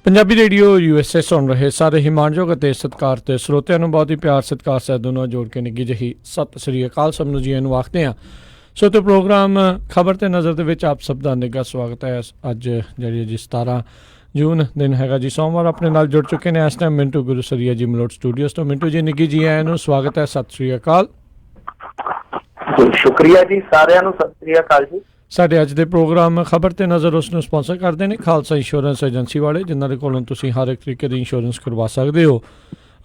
Punjabi radio USA ਸੁਣ ਰਹੇ ਸਾਰੇ ਹੀ ਮਾਣਯੋਗ ਅਤੇ ਸਤਿਕਾਰਤ ਸਰੋਤਿਆਂ ਨੂੰ ਬਹੁਤ ਹੀ ਪਿਆਰ ਸਤਿਕਾਰ ਸਹਿਤ ਨਾਲ ਜੋੜ ਕੇ ਨਿੱਘੀ ਜਿਹੀ ਸਤਿ ਸ੍ਰੀ ਅਕਾਲ ਸਭ ਨੂੰ ਜੀ ਨੂੰ ਆਖਦੇ ਹਾਂ। ਸੋ ਤੇ ਪ੍ਰੋਗਰਾਮ ਖਬਰ ਤੇ ਨਜ਼ਰ ਦੇ ਵਿੱਚ ਆਪ ਸਭ ਦਾ ਨਿੱਘਾ ਸਵਾਗਤ ਹੈ। ਅੱਜ ਜਿਹੜੀ ਜੀ 17 ਜੂਨ ਦਿਨ ਹੈਗਾ ਜੀ ਸੋਮਵਾਰ। ਆਪਣੇ ਨਾਲ ਜੁੜ ਚੁੱਕੇ ਨੇ ਇਸ ਟਾਈਮ ਮਿੰਟੂ ਗੁਰੂਸਰੀਆ ਜੀ ਮਲੋਟ ਸਟੂਡੀਓਜ਼ ਤੋਂ। ਮਿੰਟੂ ਜੀ ਨਿੱਘੀ ਜੀ ਆਇਆਂ ਨੂੰ ਸਵਾਗਤ ਹੈ, ਸਤਿ ਸ੍ਰੀ ਅਕਾਲ। ਸ਼ੁਕਰੀਆ ਜੀ, ਸਾਰਿਆਂ ਨੂੰ ਸਤਿ ਸ੍ਰੀ ਅਕਾਲ ਜੀ। ਸਾਡੇ ਅੱਜ ਦੇ ਪ੍ਰੋਗਰਾਮ ਖਬਰ ਤੇ ਨਜ਼ਰ ਉਸ ਨੂੰ ਸਪਾਂਸਰ ਕਰਦੇ ਨੇ ਖਾਲਸਾ ਇੰਸ਼ੋਰੈਂਸ ਏਜੰਸੀ ਵਾਲੇ, ਜਿਨ੍ਹਾਂ ਦੇ ਕੋਲੋਂ ਤੁਸੀਂ ਹਰ ਇੱਕ ਤਰੀਕੇ ਦੀ ਇੰਸ਼ੋਰੈਂਸ ਕਰਵਾ ਸਕਦੇ ਹੋ।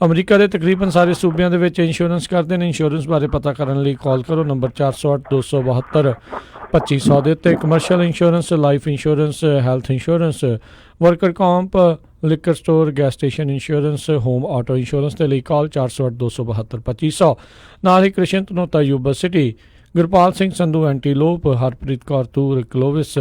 ਅਮਰੀਕਾ ਦੇ ਤਕਰੀਬਨ ਸਾਰੇ ਸੂਬਿਆਂ ਦੇ ਵਿੱਚ ਇੰਸ਼ੋਰੈਂਸ ਕਰਦੇ ਨੇ। ਇੰਸ਼ੋਰੈਂਸ ਬਾਰੇ ਪਤਾ ਕਰਨ ਲਈ ਕਾਲ ਕਰੋ ਨੰਬਰ 408-272-2500 ਦੇ ਉੱਤੇ। Commercial insurance, life insurance, health insurance, worker comp, liquor store, gas station insurance, home auto insurance ਦੇ ਲਈ ਕਾਲ 408-272-2500। ਨਾਲ ਹੀ Krishan Dhanota Yuba city, Gurpal Singh Sandhu Antelope, Harpreet Kaur Toor Clovis,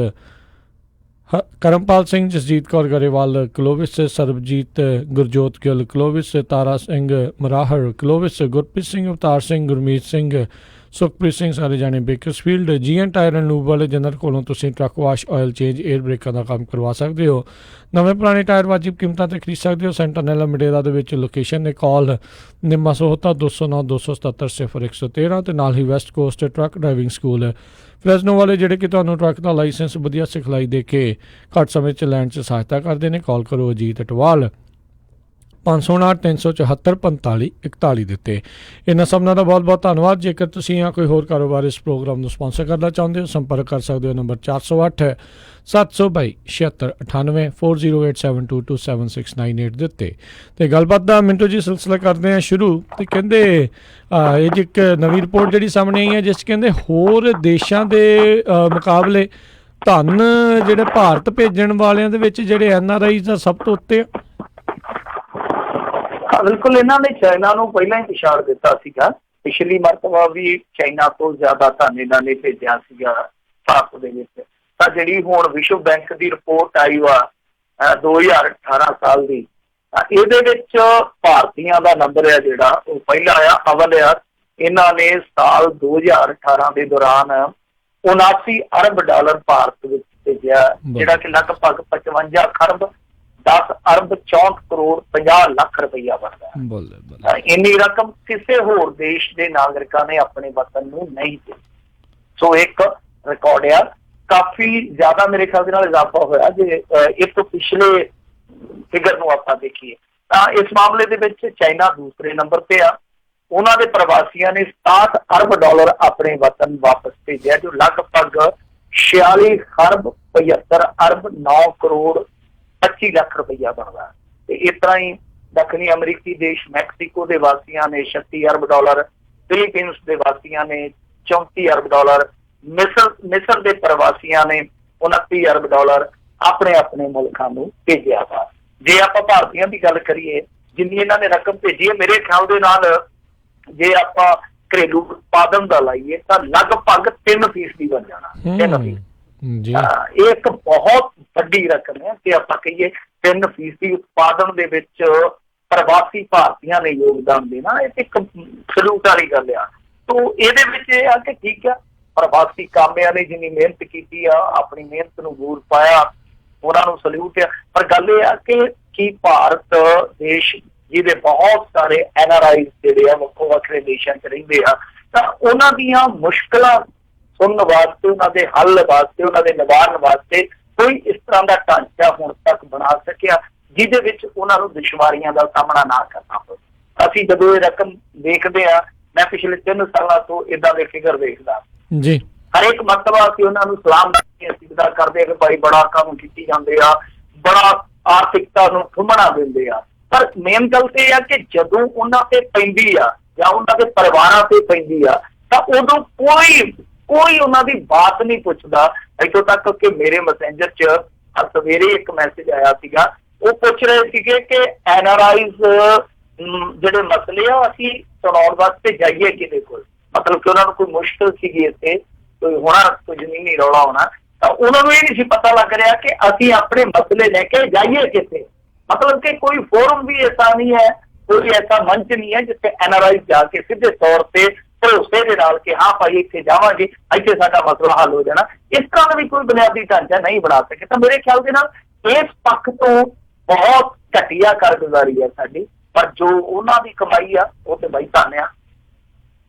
Karampal Singh, Jasjit Kaur Grewal Clovis, Sarabjit Gurjot Gill Clovis, Tara Singh Marahar Clovis, Gurpreet Singh, Avtar Singh, Gurmeet Singh, Sukhpreet Singh, ਸਾਰੇ ਜਾਣੇ Bakersfield. GN tire and lube ਵਾਲੇ, ਜਿਨ੍ਹਾਂ ਕੋਲੋਂ ਤੁਸੀਂ truck wash, oil change, air ਬ੍ਰੇਕਾਂ ਦਾ ਕੰਮ ਕਰਵਾ ਸਕਦੇ ਹੋ। ਨਵੇਂ ਪੁਰਾਣੇ ਟਾਇਰ ਵਾਜਿਬ ਕੀਮਤਾਂ 'ਤੇ ਖਰੀਦ ਸਕਦੇ ਹੋ। ਸੈਂਟਰਨੈਲਾ ਮਿਡੇਰਾ ਦੇ ਵਿੱਚ ਲੋਕੇਸ਼ਨ ਨੇ। ਕਾਲ ਨਿੰਮਾ ਸੋਹਤਾ 209-277-0113 ਅਤੇ ਨਾਲ ਹੀ west coast truck driving school Fresno ਵਾਲੇ, ਜਿਹੜੇ ਕਿ ਤੁਹਾਨੂੰ ਟਰੱਕ ਦਾ ਲਾਇਸੈਂਸ ਵਧੀਆ ਸਿਖਲਾਈ ਦੇ ਕੇ ਘੱਟ ਸਮੇਂ 'ਚ ਲੈਣ 'ਚ ਸਹਾਇਤਾ ਕਰਦੇ ਨੇ। ਕਾਲ ਕਰੋ ਅਜੀਤ ਅਟਵਾਲ 559-374-4541 ਦਿੱਤੇ। ਇਹਨਾਂ ਸਭਨਾਂ ਦਾ ਬਹੁਤ ਬਹੁਤ ਧੰਨਵਾਦ। ਜੇਕਰ ਤੁਸੀਂ ਜਾਂ ਕੋਈ ਹੋਰ ਕਾਰੋਬਾਰ ਇਸ ਪ੍ਰੋਗਰਾਮ ਨੂੰ ਸਪਾਂਸਰ ਕਰਨਾ ਚਾਹੁੰਦੇ ਹੋ, ਸੰਪਰਕ ਕਰ ਸਕਦੇ ਹੋ ਨੰਬਰ 408-722-7698 4087227698 ਦਿੱਤੇ। ਅਤੇ ਗੱਲਬਾਤ ਦਾ ਮਿੰਟੂ ਜੀ ਸਿਲਸਿਲਾ ਕਰਦੇ ਹਾਂ ਸ਼ੁਰੂ। ਅਤੇ ਕਹਿੰਦੇ ਇਹ ਜੀ ਇੱਕ ਨਵੀਂ ਰਿਪੋਰਟ ਜਿਹੜੀ ਸਾਹਮਣੇ ਆਈ ਹੈ, ਜਿਸ 'ਚ ਕਹਿੰਦੇ ਹੋਰ ਦੇਸ਼ਾਂ ਦੇ ਮੁਕਾਬਲੇ ਧਨ ਜਿਹੜੇ ਭਾਰਤ ਭੇਜਣ ਵਾਲਿਆਂ ਦੇ ਵਿੱਚ ਜਿਹੜੇ NRIs ਦਾ ਸਭ ਤੋਂ ਉੱਤੇ ਆ। ਬਿਲਕੁਲ, ਇਹਨਾਂ ਨੇ ਚਾਈਨਾ ਨੂੰ ਪਹਿਲਾਂ ਹੀ ਪਛਾੜ ਦਿੱਤਾ ਸੀਗਾ। ਪਿਛਲੀ ਮਰਤਬਾ ਵੀ ਚਾਈਨਾ ਤੋਂ ਜ਼ਿਆਦਾ ਧਨ ਇਹਨਾਂ ਨੇ ਭੇਜਿਆ ਸੀਗਾ ਭਾਰਤ ਦੇ ਵਿੱਚ। ਤਾਂ ਜਿਹੜੀ ਹੁਣ ਵਿਸ਼ਵ ਬੈਂਕ ਦੀ ਰਿਪੋਰਟ ਆਈ ਵਾ 2018 ਸਾਲ ਦੀ, ਇਹਦੇ ਵਿੱਚ ਭਾਰਤੀਆਂ ਦਾ ਨੰਬਰ ਹੈ ਜਿਹੜਾ ਉਹ ਪਹਿਲਾ ਆ, ਅਵਲ ਆ। ਇਹਨਾਂ ਨੇ ਸਾਲ 2018 ਦੇ ਦੌਰਾਨ 79 ਅਰਬ ਡਾਲਰ ਭਾਰਤ ਵਿੱਚ ਭੇਜਿਆ, ਜਿਹੜਾ ਕਿ ਲਗਭਗ 55 ਖਰਬ 10 ਅਰਬ 64 ਕਰੋੜ 50 ਲੱਖ ਰੁਪਈਆ ਬਣਦਾ। ਇੰਨੀ ਰਕਮ ਕਿਸੇ ਹੋਰ ਦੇਸ਼ ਦੇ ਨਾਗਰਿਕਾਂ ਨੇ ਆਪਣੇ ਵਤਨ ਨੂੰ ਨਹੀਂ ਦਿੱਤੀ। ਸੋ ਇੱਕ ਰਿਕਾਰਡ ਆ, ਕਾਫੀ ਜ਼ਿਆਦਾ ਮੇਰੇ ਖਿਆਲ ਦੇ ਨਾਲ ਇਜ਼ਾਫਾ ਹੋਇਆ ਜੇ ਇਸ ਤੋਂ ਪਿਛਲੇ ਫਿਗਰ ਨੂੰ ਆਪਾਂ ਦੇਖੀਏ। ਤਾਂ ਇਸ ਮਾਮਲੇ ਦੇ ਵਿੱਚ ਚਾਈਨਾ ਦੂਸਰੇ ਨੰਬਰ ਤੇ ਆ। ਉਹਨਾਂ ਦੇ ਪ੍ਰਵਾਸੀਆਂ ਨੇ 67 ਅਰਬ ਡਾਲਰ ਆਪਣੇ ਵਤਨ ਵਾਪਸ ਭੇਜਿਆ, ਜੋ ਲਗਭਗ 46 ਖਰਬ 75 ਅਰਬ 9 ਕਰੋੜ 25 ਲੱਖ ਰੁਪਈਆ ਬਣਦਾ। ਤੇ ਇਸ ਤਰ੍ਹਾਂ ਹੀ ਦੱਖਣੀ ਅਮਰੀਕੀ ਦੇਸ਼ ਮੈਕਸੀਕੋ ਦੇ ਵਾਸੀਆਂ ਨੇ 36 ਅਰਬ ਡਾਲਰ, ਫਿਲੀਪੀਨਸ ਦੇ ਵਾਸੀਆਂ ਨੇ 34 ਅਰਬ ਡਾਲਰ, ਮਿਸਰ ਦੇ ਪ੍ਰਵਾਸੀਆਂ ਨੇ 29 ਅਰਬ ਡਾਲਰ ਆਪਣੇ ਆਪਣੇ ਮੁਲਕਾਂ ਨੂੰ ਭੇਜਿਆ ਵਾ। ਜੇ ਆਪਾਂ ਭਾਰਤੀਆਂ ਦੀ ਗੱਲ ਕਰੀਏ, ਜਿੰਨੀ ਇਹਨਾਂ ਨੇ ਰਕਮ ਭੇਜੀ ਹੈ, ਮੇਰੇ ਖਿਆਲ ਦੇ ਨਾਲ ਜੇ ਆਪਾਂ ਘਰੇਲੂ ਉਤਪਾਦਨ ਦਾ ਲਾਈਏ ਤਾਂ ਲਗਭਗ 3% ਬਣ ਜਾਣਾ। 3%। ਇਹ ਇੱਕ ਬਹੁਤ ਵੱਡੀ ਰਕਮ ਹੈ ਕਿ ਆਪਾਂ ਕਹੀਏ 3% ਉਤਪਾਦਨ ਦੇ ਵਿੱਚ ਪ੍ਰਵਾਸੀ ਭਾਰਤੀਆਂ ਨੇ ਯੋਗਦਾਨ ਦੇਣਾ, ਇਹ ਇੱਕ ਸਲੂਟ ਵਾਲੀ ਗੱਲ ਆ। ਤੋ ਇਹਦੇ ਵਿੱਚ ਇਹ ਆ ਕਿ ਠੀਕ ਆ, ਪ੍ਰਵਾਸੀ ਕਾਮਿਆਂ ਨੇ ਜਿੰਨੀ ਮਿਹਨਤ ਕੀਤੀ ਆ, ਆਪਣੀ ਮਿਹਨਤ ਨੂੰ ਬੂਰ ਪਾਇਆ, ਉਹਨਾਂ ਨੂੰ ਸਲੂਟ ਆ। ਪਰ ਗੱਲ ਇਹ ਆ ਕਿ ਕੀ ਭਾਰਤ ਦੇਸ਼ ਜਿਹਦੇ ਬਹੁਤ ਸਾਰੇ NRIs ਜਿਹੜੇ ਆ ਵੱਖੋ ਵੱਖਰੇ ਦੇਸ਼ਾਂ 'ਚ ਰਹਿੰਦੇ ਆ, ਤਾਂ ਉਹਨਾਂ ਦੀਆਂ ਮੁਸ਼ਕਿਲਾਂ ਸੁਣਨ ਵਾਸਤੇ, ਉਹਨਾਂ ਦੇ ਹੱਲ ਵਾਸਤੇ, ਉਹਨਾਂ ਦੇ ਨਿਵਾਰਨ ਵਾਸਤੇ ਕੋਈ ਇਸ ਤਰ੍ਹਾਂ ਦਾ ਢਾਂਚਾ ਹੁਣ ਤੱਕ ਬਣਾ ਸਕਿਆ ਜਿਹਦੇ ਵਿੱਚ ਉਹਨਾਂ ਨੂੰ ਦੁਸ਼ਵਾਰੀਆਂ ਦਾ ਸਾਹਮਣਾ ਨਾ ਕਰਨਾ ਪਵੇ। ਅਸੀਂ ਜਦੋਂ ਇਹ ਰਕਮ ਦੇਖਦੇ ਹਾਂ, ਮੈਂ ਪਿਛਲੇ 3 ਸਾਲਾਂ ਤੋਂ ਏਦਾਂ ਦੇ ਫਿਗਰ ਦੇਖਦਾ ਜੀ। ਹਰੇਕ ਮਰਤਬਾ ਅਸੀਂ ਉਹਨਾਂ ਨੂੰ ਸਲਾਮ ਸਿੱਧਾ ਕਰਦੇ ਆ ਕਿ ਭਾਈ ਬੜਾ ਕੰਮ ਕੀਤੀ ਜਾਂਦੇ ਆ, ਬੜਾ ਆਰਥਿਕਤਾ ਨੂੰ ਠੁੰਮਣਾ ਦਿੰਦੇ ਆ। ਪਰ ਮੇਨ ਗੱਲ ਤੇ ਇਹ ਆ ਕਿ ਜਦੋਂ ਉਹਨਾਂ ਤੇ ਪੈਂਦੀ ਆ ਜਾਂ ਉਹਨਾਂ ਦੇ ਪਰਿਵਾਰਾਂ ਤੇ ਪੈਂਦੀ ਆ, ਤਾਂ ਉਦੋਂ ਕੋਈ ਉਹਨਾਂ ਦੀ ਬਾਤ ਨਹੀਂ ਪੁੱਛਦਾ। ਇੱਥੋਂ ਤੱਕ ਕਿ ਮੇਰੇ ਮੈਸੇਂਜਰ 'ਚ ਸਵੇਰੇ ਇੱਕ ਮੈਸੇਜ ਆਇਆ ਸੀਗਾ, ਉਹ ਪੁੱਛ ਰਹੇ ਸੀਗੇ ਕਿ NRIs ਜਿਹੜੇ ਮਸਲੇ ਆ ਅਸੀਂ ਸੁਣਾਉਣ ਵਾਸਤੇ ਜਾਈਏ ਕਿਹਦੇ ਕੋਲ। ਮਤਲਬ ਕਿ ਉਹਨਾਂ ਨੂੰ ਕੋਈ ਮੁਸ਼ਕਿਲ ਸੀਗੀ, ਇੱਥੇ ਕੋਈ ਹੋਣਾ, ਕੋਈ ਜ਼ਮੀਨੀ ਰੌਲਾ ਹੋਣਾ, ਤਾਂ ਉਹਨਾਂ ਨੂੰ ਇਹ ਨਹੀਂ ਸੀ ਪਤਾ ਲੱਗ ਰਿਹਾ ਕਿ ਅਸੀਂ ਆਪਣੇ ਮਸਲੇ ਲੈ ਕੇ ਜਾਈਏ ਕਿੱਥੇ। ਮਤਲਬ ਕਿ ਕੋਈ ਫੋਰਮ ਵੀ ਐਸਾ ਨਹੀਂ ਹੈ, ਕੋਈ ਐਸਾ ਮੰਚ ਨਹੀਂ ਹੈ ਜਿੱਥੇ NRIs ਜਾ ਕੇ ਸਿੱਧੇ ਤੌਰ ਤੇ ਭਰੋਸੇ ਦੇ ਨਾਲ ਕਿ ਹਾਂ ਭਾਈ ਇੱਥੇ ਜਾਵਾਂਗੇ, ਇੱਥੇ ਸਾਡਾ ਮਸਲਾ ਹੱਲ ਹੋ ਜਾਣਾ। ਇਸ ਤਰ੍ਹਾਂ ਦਾ ਵੀ ਕੋਈ ਬੁਨਿਆਦੀ ਢਾਂਚਾ ਨਹੀਂ ਬਣਾ ਸਕੇ। ਤਾਂ ਮੇਰੇ ਖਿਆਲ ਦੇ ਨਾਲ ਇਸ ਪੱਖ ਤੋਂ ਬਹੁਤ ਘਟੀਆ ਕਾਰਗੁਜ਼ਾਰੀ ਹੈ ਸਾਡੀ, ਪਰ ਜੋ ਉਹਨਾਂ ਦੀ ਕਮਾਈ ਆ ਉਹ ਤੇ ਬਾਈ ਧੰਨ ਆ।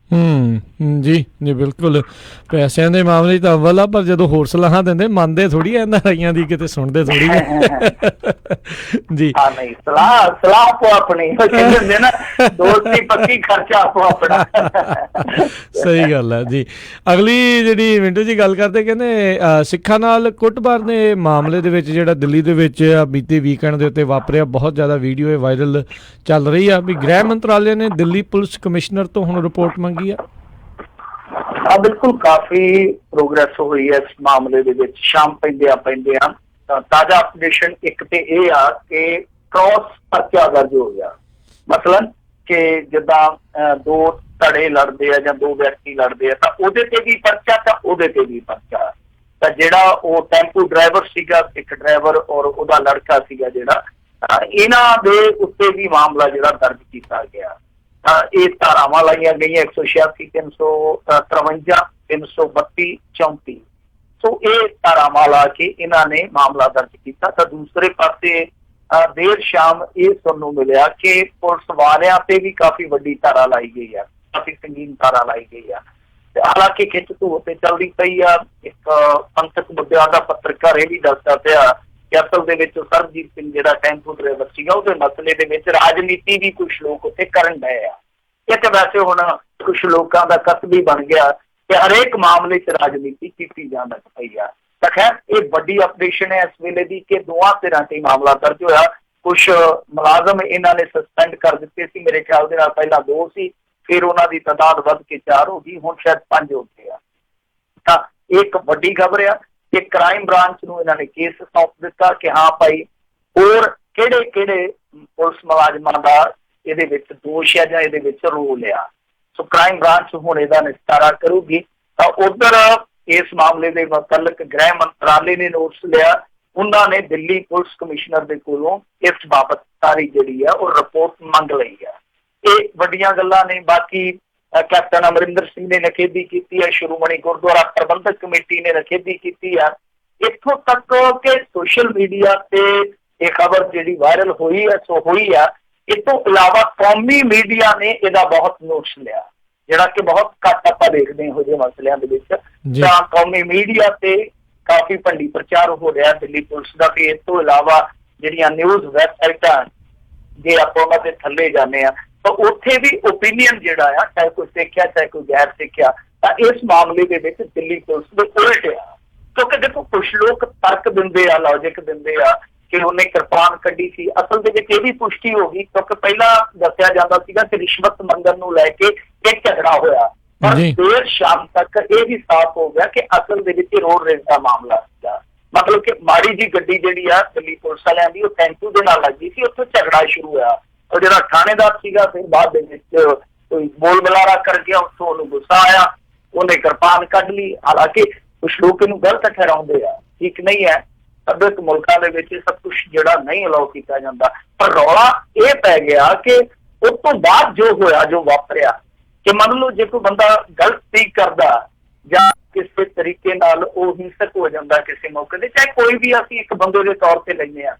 ਜੀ ਜੀ ਬਿਲਕੁਲ, ਪੈਸਿਆਂ ਦੇ ਮਾਮਲੇ 'ਚ ਤਾਂ ਅਵਲ ਆ, ਪਰ ਜਦੋਂ ਹੋਰ ਸਲਾਹਾਂ ਦਿੰਦੇ ਮੰਨਦੇ ਥੋੜੀ ਐ NRIਆਂ ਦੀ, ਕਿਤੇ ਸੁਣਦੇ ਥੋੜੀ ਜੀ। ਹਾਂ ਨਹੀਂ, ਸਲਾਹ ਆਪੋ ਆਪਣੀ ਕਹਿੰਦੇ ਨਾ, ਦੋਸਤੀ ਪੱਕੀ, ਖਰਚਾ ਆਪੋ ਆਪਣਾ। ਸਹੀ ਗੱਲ ਹੈ ਜੀ। ਅਗਲੀ ਜਿਹੜੀ ਮਿੰਟੂ ਜੀ ਗੱਲ ਕਰਦੇ, ਕਹਿੰਦੇ ਸਿੱਖਾਂ ਨਾਲ ਕੁੱਟਮਾਰ ਦੇ ਮਾਮਲੇ ਦੇ ਵਿੱਚ ਜਿਹੜਾ ਦਿੱਲੀ ਦੇ ਵਿੱਚ ਬੀਤੇ ਵੀਕਐਂਡ ਦੇ ਉੱਤੇ ਵਾਪਰਿਆ, ਬਹੁਤ ਜ਼ਿਆਦਾ ਵੀਡੀਓ ਇਹ ਵਾਇਰਲ ਚੱਲ ਰਹੀ ਆ ਵੀ ਗ੍ਰਹਿ ਮੰਤਰਾਲੇ ਨੇ ਦਿੱਲੀ ਪੁਲਿਸ ਕਮਿਸ਼ਨਰ ਤੋਂ ਹੁਣ ਰਿਪੋਰਟ ਮੰਗੀ ਆ। ਹਾਂ ਬਿਲਕੁਲ, ਕਾਫੀ ਪ੍ਰੋਗਰੈਸ ਹੋਈ ਹੈ ਇਸ ਮਾਮਲੇ ਦੇ ਵਿੱਚ। ਸ਼ਾਮ ਪੈਂਦਿਆਂ ਤਾਜ਼ਾ ਅਪਡੇਸ਼ਨ ਇੱਕ ਤੇ ਇਹ ਆ ਕਿ ਕ੍ਰਾਸ ਪਰਚਾ ਦਰਜ ਹੋ ਗਿਆ। ਮਸਲਨ ਕਿ ਜਿੱਦਾਂ ਦੋ ਧੜੇ ਲੜਦੇ ਆ ਜਾਂ ਦੋ ਵਿਅਕਤੀ ਲੜਦੇ ਆ ਤਾਂ ਉਹਦੇ ਤੇ ਵੀ ਪਰਚਾ, ਤਾਂ ਉਹਦੇ ਤੇ ਵੀ ਪਰਚਾ। ਤਾਂ ਜਿਹੜਾ ਉਹ ਟੈਂਪੂ ਡਰਾਈਵਰ ਸੀਗਾ, ਇੱਕ ਡਰਾਈਵਰ ਔਰ ਉਹਦਾ ਲੜਕਾ ਸੀਗਾ ਜਿਹੜਾ, ਇਹਨਾਂ ਦੇ ਉੱਤੇ ਵੀ ਮਾਮਲਾ ਜਿਹੜਾ ਦਰਜ ਕੀਤਾ ਗਿਆ। ਇਹ ਧਾਰਾਵਾਂ ਲਾਈਆਂ ਗਈਆਂ 186, 353, 332, 34। ਸੋ ਇਹ ਧਾਰਾਵਾਂ ਲਾ ਕੇ ਇਹਨਾਂ ਨੇ ਮਾਮਲਾ ਦਰਜ ਕੀਤਾ। ਤਾਂ ਦੂਸਰੇ ਪਾਸੇ ਦੇਰ ਸ਼ਾਮ ਇਹ ਸੁਣਨ ਨੂੰ ਮਿਲਿਆ ਕਿ ਪੁਲਿਸ ਵਾਲਿਆਂ ਤੇ ਵੀ ਕਾਫੀ ਵੱਡੀ ਧਾਰਾ ਲਾਈ ਗਈ ਆ, ਕਾਫੀ ਸੰਗੀਨ ਧਾਰਾ ਲਾਈ ਗਈ ਆ। ਹਾਲਾਂਕਿ ਖਿੱਚ ਧੂਹ ਤੇ ਚੱਲਦੀ ਪਈ ਆ। ਇੱਕ ਪੰਥਕ ਮੁੱਦਿਆਂ ਦਾ ਪੱਤਰਕਾਰ ਇਹ ਵੀ ਦੱਸਦਾ ਪਿਆ ਕਿ ਅਸਲ ਦੇ ਵਿੱਚ ਸਰਬਜੀਤ ਸਿੰਘ ਜਿਹੜਾ ਟੈਂਪੂ ਡਰਾਈਵਰ ਸੀਗਾ, ਉਹਦੇ ਮਸਲੇ ਦੇ ਵਿੱਚ ਰਾਜਨੀਤੀ ਵੀ ਕੁਛ ਲੋਕ ਉੱਥੇ ਕਰਨ ਡਏ ਆ। ਇਹ ਤੇ ਵੈਸੇ ਹੁਣ ਕੁਛ ਲੋਕਾਂ ਦਾ ਕਸਬ ਹੀ ਬਣ ਗਿਆ ਕਿ ਹਰੇਕ ਮਾਮਲੇ 'ਚ ਰਾਜਨੀਤੀ ਕੀਤੀ ਜਾਣ ਲੱਗ ਪਈ ਆ। ਤਾਂ ਖੈਰ ਇਹ ਵੱਡੀ ਅਪਡੇਸ਼ਨ ਹੈ ਇਸ ਵੇਲੇ ਦੀ ਕਿ ਦੋਵਾਂ ਧਿਰਾਂ ਤੇ ਮਾਮਲਾ ਦਰਜ ਹੋਇਆ। ਕੁਛ ਮੁਲਾਜ਼ਮ ਇਹਨਾਂ ਨੇ ਸਸਪੈਂਡ ਕਰ ਦਿੱਤੇ ਸੀ, ਮੇਰੇ ਖਿਆਲ ਦੇ ਨਾਲ ਪਹਿਲਾਂ 2 ਸੀ, ਫਿਰ ਉਹਨਾਂ ਦੀ ਤਾਦਾਦ ਵੱਧ ਕੇ 4 ਹੋ ਗਈ, ਹੁਣ ਸ਼ਾਇਦ 5 ਹੋ ਗਏ ਆ। ਤਾਂ ਇਹ ਇੱਕ ਵੱਡੀ ਖਬਰ ਆ ਕਿ ਕ੍ਰਾਈਮ ਬ੍ਰਾਂਚ ਨੂੰ ਇਹਨਾਂ ਨੇ ਕੇਸ ਸੌਂਪ ਦਿੱਤਾ ਕਿ ਹਾਂ ਭਾਈ ਹੋਰ ਕਿਹੜੇ ਪੁਲਿਸ ਮੁਲਾਜ਼ਮਾਂ ਦਾ ਇਹਦੇ ਵਿੱਚ ਦੋਸ਼ ਹੈ ਜਾਂ ਇਹਦੇ ਵਿੱਚ ਰੋਲ ਆ। ਸੋ ਕ੍ਰਾਈਮ ਬ੍ਰਾਂਚ ਹੁਣ ਇਹਦਾ ਨਿਸਤਾਰਾ ਕਰੂਗੀ। ਤਾਂ ਉਧਰ ਇਸ ਮਾਮਲੇ ਦੇ ਮੁਤਲਕ ਗ੍ਰਹਿ ਮੰਤਰਾਲੇ ਨੇ ਨੋਟਿਸ ਲਿਆ। ਉਹਨਾਂ ਨੇ ਦਿੱਲੀ ਪੁਲਿਸ ਕਮਿਸ਼ਨਰ ਦੇ ਕੋਲੋਂ ਇਸ ਬਾਬਤ ਸਾਰੀ ਜਿਹੜੀ ਆ ਉਹ ਰਿਪੋਰਟ ਮੰਗ ਲਈ ਆ। ਇਹ ਵੱਡੀਆਂ ਗੱਲਾਂ ਨੇ। ਬਾਕੀ ਕੈਪਟਨ ਅਮਰਿੰਦਰ ਸਿੰਘ ਨੇ ਨਿਖੇਧੀ ਕੀਤੀ ਹੈ, ਸ਼੍ਰੋਮਣੀ ਗੁਰਦੁਆਰਾ ਪ੍ਰਬੰਧਕ ਕਮੇਟੀ ਨੇ ਨਿਖੇਧੀ ਕੀਤੀ ਆ। ਇੱਥੋਂ ਤੱਕ ਕਿ ਸੋਸ਼ਲ ਮੀਡੀਆ ਤੇ ਇਹ ਖਬਰ ਜਿਹੜੀ ਵਾਇਰਲ ਹੋਈ ਹੈ ਸੋ ਹੋਈ ਆ। ਇਸ ਤੋਂ ਇਲਾਵਾ ਕੌਮੀ ਮੀਡੀਆ ਨੇ ਇਹਦਾ ਬਹੁਤ ਨੋਟਿਸ ਲਿਆ, ਜਿਹੜਾ ਕਿ ਬਹੁਤ ਘੱਟ ਆਪਾਂ ਦੇਖਦੇ ਹਾਂ ਇਹੋ ਜਿਹੇ ਮਸਲਿਆਂ ਦੇ ਵਿੱਚ। ਤਾਂ ਕੌਮੀ ਮੀਡੀਆ ਤੇ ਕਾਫੀ ਭੰਡੀ ਪ੍ਰਚਾਰ ਹੋ ਰਿਹਾ ਦਿੱਲੀ ਪੁਲਿਸ ਦਾ ਵੀ। ਇਸ ਤੋਂ ਇਲਾਵਾ ਜਿਹੜੀਆਂ ਨਿਊਜ਼ ਵੈਬਸਾਈਟਾਂ, ਜੇ ਆਪਾਂ ਉਹਨਾਂ ਦੇ ਥੱਲੇ ਜਾਂਦੇ ਆ ਤਾਂ ਉੱਥੇ ਵੀ ਓਪੀਨੀਅਨ ਜਿਹੜਾ ਆ, ਚਾਹੇ ਕੋਈ ਸਿੱਖਿਆ ਚਾਹੇ ਕੋਈ ਗੈਰ ਸਿੱਖਿਆ, ਤਾਂ ਇਸ ਮਾਮਲੇ ਦੇ ਵਿੱਚ ਦਿੱਲੀ ਪੁਲਿਸ ਦੇ ਉਲਟ ਆ। ਕਿਉਂਕਿ ਦੇਖੋ ਕੁਛ ਲੋਕ ਤਰਕ ਦਿੰਦੇ ਆ, ਲੌਜਿਕ ਦਿੰਦੇ ਆ ਕਿ ਉਹਨੇ ਕਿਰਪਾਨ ਕੱਢੀ ਸੀ। ਅਸਲ ਦੇ ਵਿੱਚ ਇਹ ਵੀ ਪੁਸ਼ਟੀ ਹੋ ਗਈ ਕਿਉਂਕਿ ਪਹਿਲਾਂ ਦੱਸਿਆ ਜਾਂਦਾ ਸੀਗਾ ਕਿ ਰਿਸ਼ਵਤ ਮੰਗਣ ਨੂੰ ਲੈ ਕੇ ਇੱਕ ਝਗੜਾ ਹੋਇਆ, ਪਰ ਦੇਰ ਸ਼ਾਮ ਤੱਕ ਇਹ ਵੀ ਸਾਫ਼ ਹੋ ਗਿਆ ਕਿ ਅਸਲ ਦੇ ਵਿੱਚ ਰੋਡ ਰੇਸ ਦਾ ਮਾਮਲਾ ਸੀਗਾ। ਮਤਲਬ ਕਿ ਮਾੜੀ ਜੀ ਗੱਡੀ ਜਿਹੜੀ ਆ ਦਿੱਲੀ ਪੁਲਿਸ ਵਾਲਿਆਂ ਦੀ, ਉਹ ਟੈਂਪੂ ਦੇ ਨਾਲ ਲੱਗੀ ਸੀ, ਉੱਥੋਂ ਝਗੜਾ ਸ਼ੁਰੂ ਹੋਇਆ। ਉਹ ਜਿਹੜਾ ਥਾਣੇਦਾਰ ਸੀਗਾ ਫਿਰ ਬਾਅਦ ਦੇ ਵਿੱਚ ਕੋਈ ਬੋਲ ਬੁਲਾਰਾ ਕਰ ਗਿਆ, ਉੱਥੋਂ ਉਹਨੂੰ ਗੁੱਸਾ ਆਇਆ, ਉਹਨੇ ਕਿਰਪਾਨ ਕੱਢ ਲਈ। ਹਾਲਾਂਕਿ ਕੁਛ ਲੋਕ ਇਹਨੂੰ ਗਲਤ ਠਹਿਰਾਉਂਦੇ ਆ, ਠੀਕ ਨਹੀਂ ਹੈ। ਸਭਿਅਕ ਮੁਲਕਾਂ ਦੇ ਵਿੱਚ ਸਭ ਕੁਛ ਜਿਹੜਾ ਨਹੀਂ ਅਲਾਉ ਕੀਤਾ ਜਾਂਦਾ। ਪਰ ਰੌਲਾ ਇਹ ਪੈ ਗਿਆ ਕਿ ਉਸ ਤੋਂ ਬਾਅਦ ਜੋ ਹੋਇਆ, ਜੋ ਵਾਪਰਿਆ, ਕਿ ਮੰਨ ਲਓ ਜੇ ਕੋਈ ਬੰਦਾ ਗਲਤ ਸਪੀਕ ਕਰਦਾ ਜਾਂ ਕਿਸੇ ਤਰੀਕੇ ਨਾਲ ਉਹ ਹਿੰਸਕ ਹੋ ਜਾਂਦਾ ਕਿਸੇ ਮੌਕੇ ਤੇ, ਚਾਹੇ ਕੋਈ ਵੀ ਅਸੀਂ ਇੱਕ ਬੰਦੇ ਦੇ ਤੌਰ ਤੇ ਲੈਂਦੇ ਹਾਂ,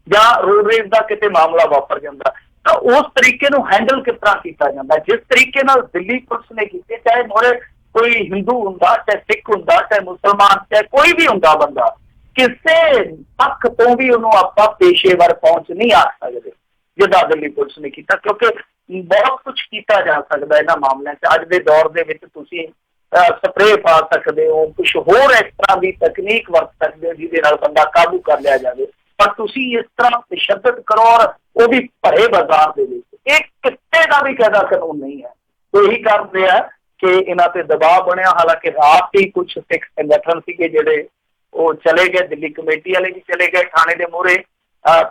ਜਾਂ ਰੋਡ ਰੇਸ ਦਾ ਕਿਤੇ ਮਾਮਲਾ ਵਾਪਰ ਜਾਂਦਾ, ਤਾਂ ਉਸ ਤਰੀਕੇ ਨੂੰ ਹੈਂਡਲ ਕਿਸ ਤਰ੍ਹਾਂ ਕੀਤਾ ਜਾਂਦਾ। ਜਿਸ ਤਰੀਕੇ ਨਾਲ ਦਿੱਲੀ ਪੁਲਿਸ ਨੇ ਕੀਤੇ, ਚਾਹੇ ਮੋਰੇ ਕੋਈ ਹਿੰਦੂ ਹੁੰਦਾ, ਚਾਹੇ ਸਿੱਖ ਹੁੰਦਾ, ਚਾਹੇ ਮੁਸਲਮਾਨ, ਚਾਹੇ ਕੋਈ ਵੀ ਹੁੰਦਾ ਬੰਦਾ, ਕਿਸੇ ਪੱਖ ਤੋਂ ਵੀ ਉਹਨੂੰ ਆਪਾਂ ਪੇਸ਼ੇਵਰ ਪਹੁੰਚ ਨਹੀਂ ਆ ਸਕਦੇ ਜਿੱਦਾਂ ਦਿੱਲੀ ਪੁਲਿਸ ਨੇ ਕੀਤਾ। ਕਿਉਂਕਿ ਬਹੁਤ ਕੁਛ ਕੀਤਾ ਜਾ ਸਕਦਾ ਇਹਨਾਂ ਮਾਮਲਿਆਂ 'ਚ। ਅੱਜ ਦੇ ਦੌਰ ਦੇ ਵਿੱਚ ਤੁਸੀਂ ਸਪਰੇਅ ਪਾ ਸਕਦੇ ਹੋ, ਕੁਛ ਹੋਰ ਇਸ ਤਰ੍ਹਾਂ ਦੀ ਤਕਨੀਕ ਵਰਤ ਸਕਦੇ ਹੋ ਜਿਹਦੇ ਨਾਲ ਬੰਦਾ ਕਾਬੂ ਕਰ ਲਿਆ ਜਾਵੇ। ਪਰ ਤੁਸੀਂ ਇਸ ਤਰ੍ਹਾਂ ਤਸ਼ੱਦਦ ਕਰੋ ਔਰ ਉਹ ਵੀ ਭਰੇ ਬਾਜ਼ਾਰ ਦੇ ਵਿੱਚ, ਇਹ ਕਿਤੇ ਦਾ ਵੀ ਕਾਇਦਾ ਕਾਨੂੰਨ ਨਹੀਂ ਹੈ। ਉਹੀ ਕਰਦੇ ਆ ਕਿ ਇਹਨਾਂ ਤੇ ਦਬਾਅ ਬਣਿਆ। ਹਾਲਾਂਕਿ ਰਾਤ ਹੀ ਕੁਛ ਸਿੱਖ ਸੰਗਠਨ ਸੀਗੇ ਜਿਹੜੇ ਉਹ ਚਲੇ ਗਏ, ਦਿੱਲੀ ਕਮੇਟੀ ਵਾਲੇ ਵੀ ਚਲੇ ਗਏ ਥਾਣੇ ਦੇ ਮੂਹਰੇ,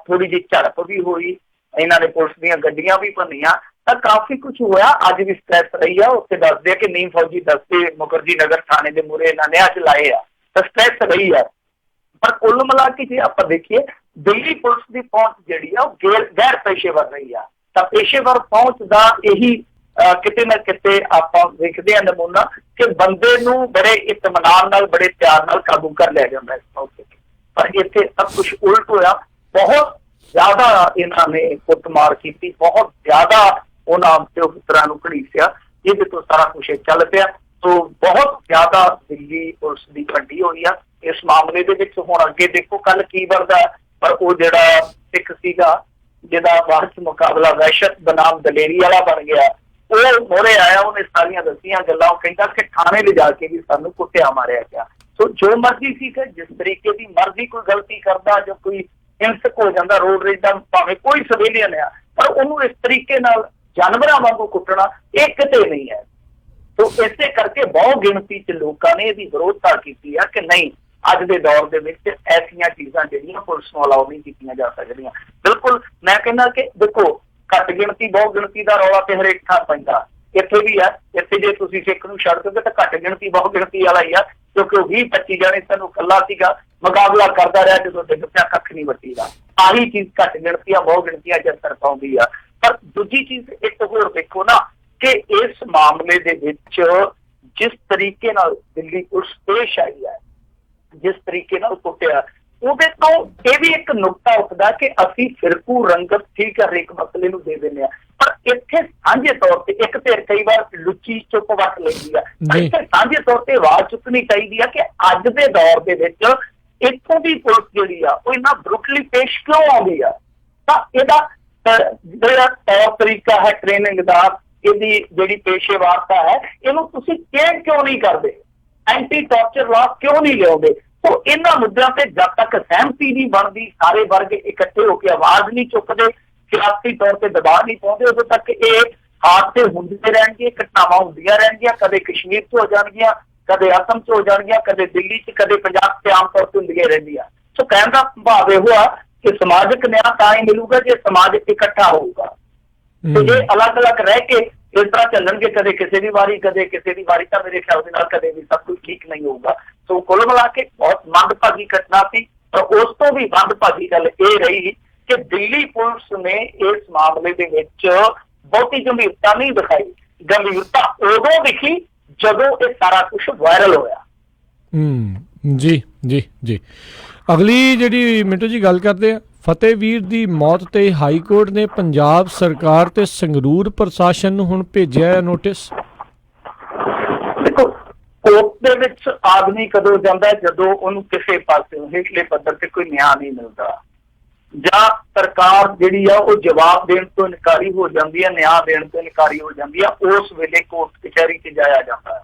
ਥੋੜੀ ਜਿਹੀ ਝੜਪ ਵੀ ਹੋਈ, ਇਹਨਾਂ ਨੇ ਪੁਲਿਸ ਦੀਆਂ ਗੱਡੀਆਂ ਵੀ ਭੰਨੀਆਂ, ਤਾਂ ਕਾਫੀ ਕੁਛ ਹੋਇਆ। ਅੱਜ ਵੀ ਸਟ੍ਰੈਸ ਰਹੀ ਆ। ਉੱਥੇ ਦੱਸਦੇ ਆ ਕਿ ਨੀਮ ਫੌਜੀ ਦਸਤੇ ਮੁਖਰਜੀ ਨਗਰ ਥਾਣੇ ਦੇ ਮੂਹਰੇ ਇਹਨਾਂ ਨੇ ਅੱਜ ਲਾਏ ਆ, ਤਾਂ ਸਟ੍ਰੈਸ ਰਹੀ ਆ। ਪਰ ਕੁੱਲ ਮਿਲਾ ਕੇ ਜੇ ਆਪਾਂ ਦੇਖੀਏ ਦਿੱਲੀ ਪੁਲਿਸ ਦੀ ਪਹੁੰਚ ਜਿਹੜੀ ਆ ਉਹ ਗੈਰ ਪੇਸ਼ੇਵਰ ਰਹੀ ਆ। ਤਾਂ ਪੇਸ਼ੇਵਰ ਪਹੁੰਚ ਦਾ ਇਹੀ ਕਿਤੇ ਨਾ ਕਿਤੇ ਆਪਾਂ ਵੇਖਦੇ ਹਾਂ ਨਮੂਨਾ ਕਿ ਬੰਦੇ ਨੂੰ ਬੜੇ ਇਤਮਾਨਾਨ ਨਾਲ, ਬੜੇ ਪਿਆਰ ਨਾਲ ਕਾਬੂ ਕਰ ਲਿਆ ਜਾਂਦਾ ਇਸ ਮੌਕੇ ਤੇ। ਪਰ ਇੱਥੇ ਸਭ ਕੁਛ ਉਲਟ ਹੋਇਆ। ਬਹੁਤ ਜ਼ਿਆਦਾ ਇਹਨਾਂ ਨੇ ਕੁੱਟਮਾਰ ਕੀਤੀ, ਬਹੁਤ ਜ਼ਿਆਦਾ ਉਹਨਾਂ ਪਿਓ ਪੁੱਤਰਾਂ ਨੂੰ ਘੜੀਸਿਆ, ਜਿਹਦੇ ਤੋਂ ਸਾਰਾ ਕੁਛ ਚੱਲ ਪਿਆ। ਸੋ ਬਹੁਤ ਜ਼ਿਆਦਾ ਦਿੱਲੀ ਪੁਲਿਸ ਦੀ ਵੱਡੀ ਹੋਈ ਆ ਇਸ ਮਾਮਲੇ ਦੇ ਵਿੱਚ। ਹੁਣ ਅੱਗੇ ਦੇਖੋ ਕੱਲ ਕੀ ਬਣਦਾ, ਪਰ ਉਹ ਜਿਹੜਾ ਸਿੱਖ ਸੀਗਾ ਜਿਹਦਾ ਬਾਅਦ ਚ ਮੁਕਾਬਲਾ ਵਹਿਸ਼ਤ ਬਨਾਮ ਦਲੇਰੀ ਵਾਲਾ ਬਣ ਗਿਆ, ਉਹ ਮੋਹਰੇ ਆਇਆ, ਉਹਨੇ ਸਾਰੀਆਂ ਦੱਸੀਆਂ ਗੱਲਾਂ। ਉਹ ਕਹਿੰਦਾ ਕਿ ਥਾਣੇ ਲਿਜਾ ਕੇ ਵੀ ਸਾਨੂੰ ਕੁੱਟਿਆ ਮਾਰਿਆ ਗਿਆ। ਸੋ ਜੋ ਮਰਜ਼ੀ ਸੀ ਕਿ ਜਿਸ ਤਰੀਕੇ ਦੀ ਮਰਜ਼ੀ ਕੋਈ ਗਲਤੀ ਕਰਦਾ, ਜੋ ਕੋਈ ਹਿੰਸਕ ਹੋ ਜਾਂਦਾ, ਰੋਡ ਰੇਜ ਦਾ ਭਾਵੇਂ ਕੋਈ ਸਿਵਿਲੀਅਨ ਆ, ਪਰ ਉਹਨੂੰ ਇਸ ਤਰੀਕੇ ਨਾਲ ਜਾਨਵਰਾਂ ਵਾਂਗੂ ਕੁੱਟਣਾ ਇਹ ਕਿਤੇ ਨਹੀਂ ਹੈ। ਸੋ ਇਸੇ ਕਰਕੇ ਬਹੁ ਗਿਣਤੀ ਚ ਲੋਕਾਂ ਨੇ ਇਹਦੀ ਵਿਰੋਧਤਾ ਕੀਤੀ ਆ ਕਿ ਨਹੀਂ, ਅੱਜ ਦੇ ਦੌਰ ਦੇ ਵਿੱਚ ਐਸੀਆਂ ਚੀਜ਼ਾਂ ਜਿਹੜੀਆਂ ਪੁਲਿਸ ਨੂੰ ਅਲਾਉ ਨਹੀਂ ਕੀਤੀਆਂ ਜਾ ਸਕਦੀਆਂ। ਬਿਲਕੁਲ ਮੈਂ ਕਹਿੰਦਾ ਕਿ ਦੇਖੋ, ਘੱਟ ਗਿਣਤੀ ਬਹੁ ਗਿਣਤੀ ਦਾ ਰੌਲਾ ਤੇ ਹਰੇਕ ਥਾਂ ਪੈਂਦਾ, ਇੱਥੇ ਵੀ ਆ। ਇੱਥੇ ਜੇ ਤੁਸੀਂ ਸਿੱਖ ਨੂੰ ਛੱਡ ਦੋਗੇ ਤਾਂ ਘੱਟ ਗਿਣਤੀ ਬਹੁ ਗਿਣਤੀ ਵਾਲਾ ਹੀ ਆ, ਕਿਉਂਕਿ ਉਹ 20-25 ਜਾਣੇ ਤੈਨੂੰ ਇਕੱਲਾ ਸੀਗਾ, ਮੁਕਾਬਲਾ ਕਰਦਾ ਰਿਹਾ, ਜਦੋਂ ਡਿੱਗ ਪਿਆ ਕੱਖ ਨਹੀਂ ਵੱਟੀਦਾ। ਆਹੀ ਚੀਜ਼ ਘੱਟ ਗਿਣਤੀਆਂ ਬਹੁ ਗਿਣਤੀਆਂ ਚ ਅਸਰ ਪਾਉਂਦੀ ਆ। ਪਰ ਦੂਜੀ ਚੀਜ਼ ਇੱਕ ਹੋਰ ਦੇਖੋ ਨਾ, ਕਿ ਇਸ ਮਾਮਲੇ ਦੇ ਵਿੱਚ ਜਿਸ ਤਰੀਕੇ ਨਾਲ ਦਿੱਲੀ ਪੁਲਿਸ ਪੇਸ਼ ਆਈ ਹੈ, ਜਿਸ ਤਰੀਕੇ ਨਾਲ ਕੁੱਟਿਆ, ਉਹਦੇ ਤੋਂ ਇਹ ਵੀ ਇੱਕ ਨੁਕਤਾ ਉੱਠਦਾ ਕਿ ਅਸੀਂ ਫਿਰਕੂ ਰੰਗਤ ਠੀਕ ਹੈ ਹਰੇਕ ਮਸਲੇ ਨੂੰ ਦੇ ਦਿੰਦੇ ਹਾਂ, ਪਰ ਇੱਥੇ ਸਾਂਝੇ ਤੌਰ ਤੇ ਇੱਕ ਧਿਰ ਕਈ ਵਾਰ ਲੁੱਚੀ ਚੁੱਪ ਵੱਟ ਲੈਂਦੀ ਆ, ਇੱਥੇ ਸਾਂਝੇ ਤੌਰ ਤੇ ਆਵਾਜ਼ ਚੁੱਕਣੀ ਚਾਹੀਦੀ ਆ ਕਿ ਅੱਜ ਦੇ ਦੌਰ ਦੇ ਵਿੱਚ ਇੱਥੋਂ ਦੀ ਪੁਲਿਸ ਜਿਹੜੀ ਆ ਉਹ ਇੰਨਾ ਬਰੂਟਲੀ ਪੇਸ਼ ਕਿਉਂ ਆਉਂਦੀ ਆ। ਤਾਂ ਇਹਦਾ ਜਿਹੜਾ ਤੌਰ ਤਰੀਕਾ ਹੈ ਟ੍ਰੇਨਿੰਗ ਦਾ, ਇਹਦੀ ਜਿਹੜੀ ਪੇਸ਼ੇਵਾਰਤਾ ਹੈ, ਇਹਨੂੰ ਤੁਸੀਂ ਕਿਉਂ ਨਹੀਂ ਕਰਦੇ, ਐਂਟੀ ਟਾਰਚਰ ਲਾਅ ਕਿਉਂ ਨਹੀਂ ਲਿਆਉਂਦੇ। ਸੋ ਇਹਨਾਂ ਮੁੱਦਿਆਂ ਤੇ ਜਦ ਤੱਕ ਸਹਿਮਤੀ ਨਹੀਂ ਬਣਦੀ, ਸਾਰੇ ਵਰਗ ਇਕੱਠੇ ਹੋ ਕੇ ਆਵਾਜ਼ ਨਹੀਂ ਚੁੱਕਦੇ, ਸਿਆਸੀ ਤੌਰ ਤੇ ਦਬਾਅ ਨਹੀਂ ਪਾਉਂਦੇ, ਉਦੋਂ ਤੱਕ ਇਹ ਹਾਦਸੇ ਹੁੰਦੇ ਰਹਿਣਗੇ, ਘਟਨਾਵਾਂ ਹੁੰਦੀਆਂ ਰਹਿਣਗੀਆਂ। ਕਦੇ ਕਸ਼ਮੀਰ 'ਚ ਹੋ ਜਾਣਗੀਆਂ, ਕਦੇ ਅਸਮ 'ਚ ਹੋ ਜਾਣਗੀਆਂ, ਕਦੇ ਦਿੱਲੀ 'ਚ, ਕਦੇ ਪੰਜਾਬ 'ਚ, ਆਮ ਤੌਰ ਤੇ ਹੁੰਦੀਆਂ ਰਹਿੰਦੀਆਂ। ਸੋ ਕਹਿਣ ਦਾ ਭਾਵ ਇਹੋ ਆ ਕਿ ਸਮਾਜਿਕ ਨਿਆਂ ਤਾਂ ਹੀ ਮਿਲੂਗਾ ਜੇ ਸਮਾਜ ਇਕੱਠਾ ਹੋਊਗਾ। ਤੇ ਜੇ ਅਲੱਗ-ਅਲੱਗ ਰਹਿ ਕੇ ਇਸ ਤਰ੍ਹਾਂ ਚੱਲਣਗੇ, ਕਦੇ ਕਿਸੇ ਦੀ ਵਾਰੀ ਕਦੇ ਕਿਸੇ ਦੀ ਵਾਰੀ, ਤਾਂ ਮੇਰੇ ਖਿਆਲ ਦੇ ਨਾਲ ਕਦੇ ਵੀ ਸਭ ਕੁਝ ਠੀਕ ਨਹੀਂ ਹੋਊਗਾ। ਸੋ ਕੁੱਲ ਮਿਲਾ ਕੇ ਬਹੁਤ ਮੰਦਭਾਗੀ ਘਟਨਾ ਸੀ, ਪਰ ਉਸ ਤੋਂ ਵੀ ਮੰਦਭਾਗੀ ਗੱਲ ਇਹ ਰਹੀ ਕਿ ਦਿੱਲੀ ਪੁਲਿਸ ਨੇ ਇਸ ਮਾਮਲੇ ਦੇ ਵਿੱਚ ਬਹੁਤੀ ਗੰਭੀਰਤਾ ਨਹੀਂ ਦਿਖਾਈ। ਗੰਭੀਰਤਾ ਉਦੋਂ ਦਿਖੀ ਜਦੋਂ ਇਹ ਸਾਰਾ ਕੁਝ ਵਾਇਰਲ ਹੋਇਆ। ਜੀ ਜੀ ਜੀ। ਅਗਲੀ ਜਿਹੜੀ ਮਿੰਟੂ ਜੀ ਗੱਲ ਕਰਦੇ ਆ, ਫਤਿਹਵੀਰ ਦੀ ਮੌਤ ਤੇ ਹਾਈ ਕੋਰਟ ਨੇ ਪੰਜਾਬ ਸਰਕਾਰ ਤੇ ਸੰਗਰੂਰ ਪ੍ਰਸ਼ਾਸਨ ਨੂੰ ਹੁਣ ਭੇਜਿਆ ਹੈ ਨੋਟਿਸ। ਦੇਖੋ, ਕੋਰਟ ਦੇ ਵਿੱਚ ਆਦਮੀ ਕਦੋਂ ਜਾਂਦਾ ਜਦੋਂ ਉਹਨੂੰ ਕਿਸੇ ਪਾਸੇ ਹੇਠਲੇ ਪੱਧਰ ਤੇ ਕੋਈ ਨਿਆਂ ਨਹੀਂ ਮਿਲਦਾ, ਜਾਂ ਸਰਕਾਰ ਜਿਹੜੀ ਆ ਉਹ ਜਵਾਬ ਦੇਣ ਤੋਂ ਇਨਕਾਰੀ ਹੋ ਜਾਂਦੀ ਹੈ, ਨਿਆਂ ਦੇਣ ਤੋਂ ਇਨਕਾਰੀ ਹੋ ਜਾਂਦੀ ਆ, ਉਸ ਵੇਲੇ ਕੋਰਟ ਕਚਹਿਰੀ 'ਚ ਜਾਇਆ ਜਾਂਦਾ ਹੈ।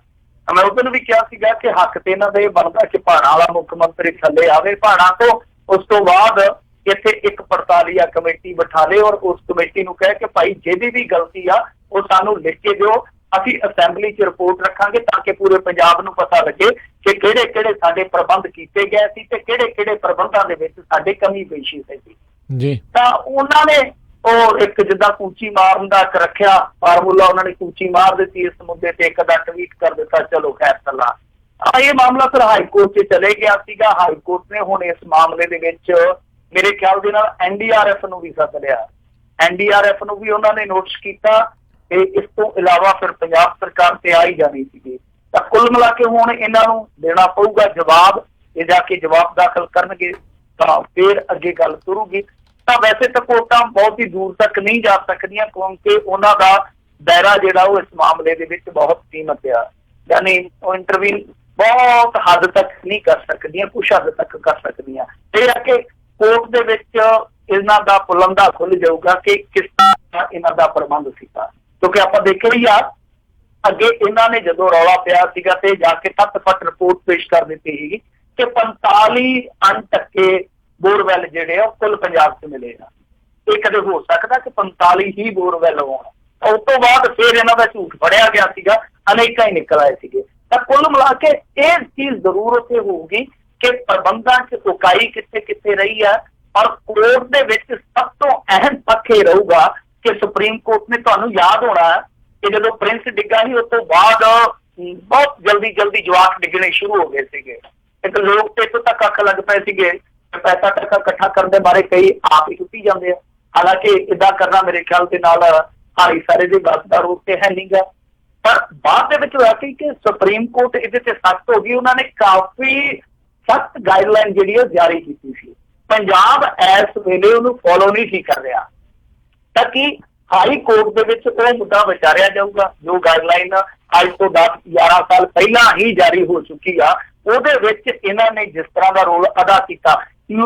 ਮੈਂ ਉਦੋਂ ਵੀ ਕਿਹਾ ਸੀਗਾ ਕਿ ਹੱਕ ਤੇ ਇਹਨਾਂ ਦਾ ਇਹ ਬਣਦਾ ਕਿ ਭਾਣਾ ਵਾਲਾ ਮੁੱਖ ਮੰਤਰੀ ਥੱਲੇ ਆਵੇ ਭਾਣਾ ਤੋਂ, ਉਸ ਤੋਂ ਬਾਅਦ ਇੱਥੇ ਇੱਕ ਪੜਤਾਲੀਆ ਕਮੇਟੀ ਬਿਠਾ ਲੇ ਔਰ ਉਸ ਕਮੇਟੀ ਨੂੰ ਕਹੇ ਕਿ ਭਾਈ ਜਿਹਦੀ ਵੀ ਗਲਤੀ ਆ ਉਹ ਸਾਨੂੰ ਲਿਖ ਕੇ ਦਿਓ, ਅਸੀਂ ਅਸੈਂਬਲੀ 'ਚ ਰਿਪੋਰਟ ਰੱਖਾਂਗੇ ਤਾਂ ਕਿ ਪੂਰੇ ਪੰਜਾਬ ਨੂੰ ਪਤਾ ਲੱਗੇ ਕਿ ਕਿਹੜੇ ਕਿਹੜੇ ਸਾਡੇ ਪ੍ਰਬੰਧ ਕੀਤੇ ਗਏ ਸੀ ਤੇ ਕਿਹੜੇ ਕਿਹੜੇ ਪ੍ਰਬੰਧਾਂ ਦੇ ਵਿੱਚ ਸਾਡੇ ਕਮੀ ਪੇਸ਼ੀ ਸੀ ਜੀ। ਤਾਂ ਉਹਨਾਂ ਨੇ ਉਹ ਇੱਕ ਜਿੱਦਾਂ ਕੂਚੀ ਮਾਰਨ ਦਾ ਇੱਕ ਰੱਖਿਆ ਫਾਰਮੂਲਾ, ਉਹਨਾਂ ਨੇ ਕੂਚੀ ਮਾਰ ਦਿੱਤੀ ਇਸ ਮੁੱਦੇ ਤੇ, ਇੱਕ ਦਾ ਟਵੀਟ ਕਰ ਦਿੱਤਾ, ਚਲੋ ਖੈਰ ਚੱਲਾ। ਇਹ ਮਾਮਲਾ ਫਿਰ ਹਾਈ ਕੋਰਟ 'ਚ ਚਲੇ ਗਿਆ ਸੀਗਾ। ਹਾਈ ਕੋਰਟ ਨੇ ਹੁਣ ਇਸ ਮਾਮਲੇ ਦੇ ਵਿੱਚ ਮੇਰੇ ਖਿਆਲ ਦੇ ਨਾਲ NDRF ਨੂੰ ਵੀ ਸੱਦ ਲਿਆ, NDRF ਨੂੰ ਵੀ ਉਹਨਾਂ ਨੇ ਨੋਟਿਸ ਕੀਤਾ ਤੇ ਇਸ ਤੋਂ ਇਲਾਵਾ ਫਿਰ ਪੰਜਾਬ ਸਰਕਾਰ ਤੇ ਆ ਹੀ ਜਾਣੀ ਸੀਗੀ। ਤਾਂ ਕੁੱਲ ਮਿਲਾ ਕੇ ਹੁਣ ਇਹਨਾਂ ਨੂੰ ਦੇਣਾ ਪਊਗਾ ਜਵਾਬ, ਇਹ ਜਾ ਕੇ ਜਵਾਬ ਦਾਖਲ ਕਰਨਗੇ ਤਾਂ ਫਿਰ ਅੱਗੇ ਗੱਲ ਤੁਰੂਗੀ। ਤਾਂ ਵੈਸੇ ਤਾਂ ਕੋਰਟਾਂ ਬਹੁਤ ਹੀ ਦੂਰ ਤੱਕ ਨਹੀਂ ਜਾ ਸਕਦੀਆਂ, ਕਿਉਂਕਿ ਉਹਨਾਂ ਦਾ ਦਾਇਰਾ ਜਿਹੜਾ ਉਹ ਇਸ ਮਾਮਲੇ ਦੇ ਵਿੱਚ ਬਹੁਤ ਸੀਮਤ ਆ, ਯਾਨੀ ਉਹ ਇੰਟਰਵੀਨ ਬਹੁਤ ਹੱਦ ਤੱਕ ਨਹੀਂ ਕਰ ਸਕਦੀਆਂ, ਕੁਛ ਹੱਦ ਤੱਕ ਕਰ ਸਕਦੀਆਂ। ਇਹ ਆ ਕਿ ਕੋਰਟ ਦੇ ਵਿੱਚ ਇਹਨਾਂ ਦਾ ਪੁਲੰਦਾ ਖੁੱਲ ਜਾਊਗਾ ਕਿ ਕਿਸ ਤਰ੍ਹਾਂ ਇਹਨਾਂ ਦਾ ਪ੍ਰਬੰਧ ਸੀਗਾ, ਕਿਉਂਕਿ ਆਪਾਂ ਦੇਖਿਆ ਹੀ ਆ ਅੱਗੇ ਇਹਨਾਂ ਨੇ ਜਦੋਂ ਰੌਲਾ ਪਿਆ ਸੀਗਾ ਤੇ ਜਾ ਕੇ 7 ਰਿਪੋਰਟ ਪੇਸ਼ ਕਰ ਦਿੱਤੀ ਸੀਗੀ ਕਿ 45 ਅਣਢੱਕੇ ਬੋਰਵੈਲ ਜਿਹੜੇ ਆ ਕੁੱਲ ਪੰਜਾਬ 'ਚ ਮਿਲੇ ਆ। ਇਹ ਕਦੇ ਹੋ ਸਕਦਾ ਕਿ 45 ਹੀ ਬੋਰਵੈਲ ਹੋਣ? ਉਸ ਤੋਂ ਬਾਅਦ ਫਿਰ ਇਹਨਾਂ ਦਾ ਝੂਠ ਫੜਿਆ ਗਿਆ ਸੀਗਾ, ਅਨੇਕਾਂ ਹੀ ਨਿਕਲ ਆਏ ਸੀਗੇ। ਤਾਂ ਕੁੱਲ ਮਿਲਾ ਕੇ ਇਹ ਚੀਜ਼ ਜ਼ਰੂਰ ਉੱਥੇ ਹੋਊਗੀ ਕਿ ਪ੍ਰਬੰਧਾਂ 'ਚ ਉਕਾਈ ਕਿੱਥੇ ਕਿੱਥੇ ਰਹੀ ਆ, ਔਰ ਕੋਰਟ ਦੇ ਵਿੱਚ ਸਭ ਤੋਂ ਅਹਿਮ ਪੱਖ ਇਹ ਰਹੂਗਾ ਕਿ ਸੁਪਰੀਮ ਕੋਰਟ ਨੇ, ਤੁਹਾਨੂੰ ਯਾਦ ਹੋਣਾ ਕਿ ਜਦੋਂ ਪ੍ਰਿੰਸ ਡਿੱਗਾ ਸੀ ਉਸ ਤੋਂ ਬਾਅਦ ਬਹੁਤ ਜਲਦੀ ਜਵਾਕ ਡਿੱਗਣੇ ਸ਼ੁਰੂ ਹੋ ਗਏ ਸੀਗੇ, ਇੱਕ ਲੋਕ ਤੇ ਇੱਥੋਂ ਤੱਕ ਅੱਖ ਲੱਗ ਪਏ ਸੀਗੇ, ਪੈਸਾ ਟੱਕਾ ਇਕੱਠਾ ਕਰਨ ਦੇ ਬਾਰੇ ਕਈ ਆਪ ਹੀ ਟੁੱਟੀ ਜਾਂਦੇ ਆ। ਹਾਲਾਂਕਿ ਏਦਾਂ ਕਰਨਾ ਮੇਰੇ ਖਿਆਲ ਦੇ ਨਾਲ ਹਾਰੀ ਸਾਰੇ ਦੇ ਬਸ ਦਾ ਰੂਪ ਤੇ ਹੈ ਨਹੀਂਗਾ, ਪਰ ਬਾਅਦ ਦੇ ਵਿੱਚ ਹੋਇਆ ਕਿ ਸੁਪਰੀਮ ਕੋਰਟ ਇਹਦੇ ਤੇ ਸਖਤ ਹੋ ਗਈ, ਉਹਨਾਂ ਨੇ ਕਾਫੀ ਸਖਤ ਗਾਈਡਲਾਈਨ ਜਿਹੜੀ ਉਹ ਜਾਰੀ ਕੀਤੀ ਸੀ। ਪੰਜਾਬ ਇਸ ਵੇਲੇ ਉਹਨੂੰ ਫੋਲੋ ਨਹੀਂ ਸੀ ਕਰ ਰਿਹਾ, ਤਾਂ ਕਿ ਹਾਈ ਕੋਰਟ ਦੇ ਵਿੱਚ ਉਹ ਮੁੱਦਾ ਵਿਚਾਰਿਆ ਜਾਊਗਾ। ਜੋ ਗਾਈਡਲਾਈਨ ਅੱਜ ਤੋਂ 10-11 ਸਾਲ ਪਹਿਲਾਂ ਹੀ ਜਾਰੀ ਹੋ ਚੁੱਕੀ ਆ, ਉਹਦੇ ਵਿੱਚ ਇਹਨਾਂ ਨੇ ਜਿਸ ਤਰ੍ਹਾਂ ਦਾ ਰੋਲ ਅਦਾ ਕੀਤਾ,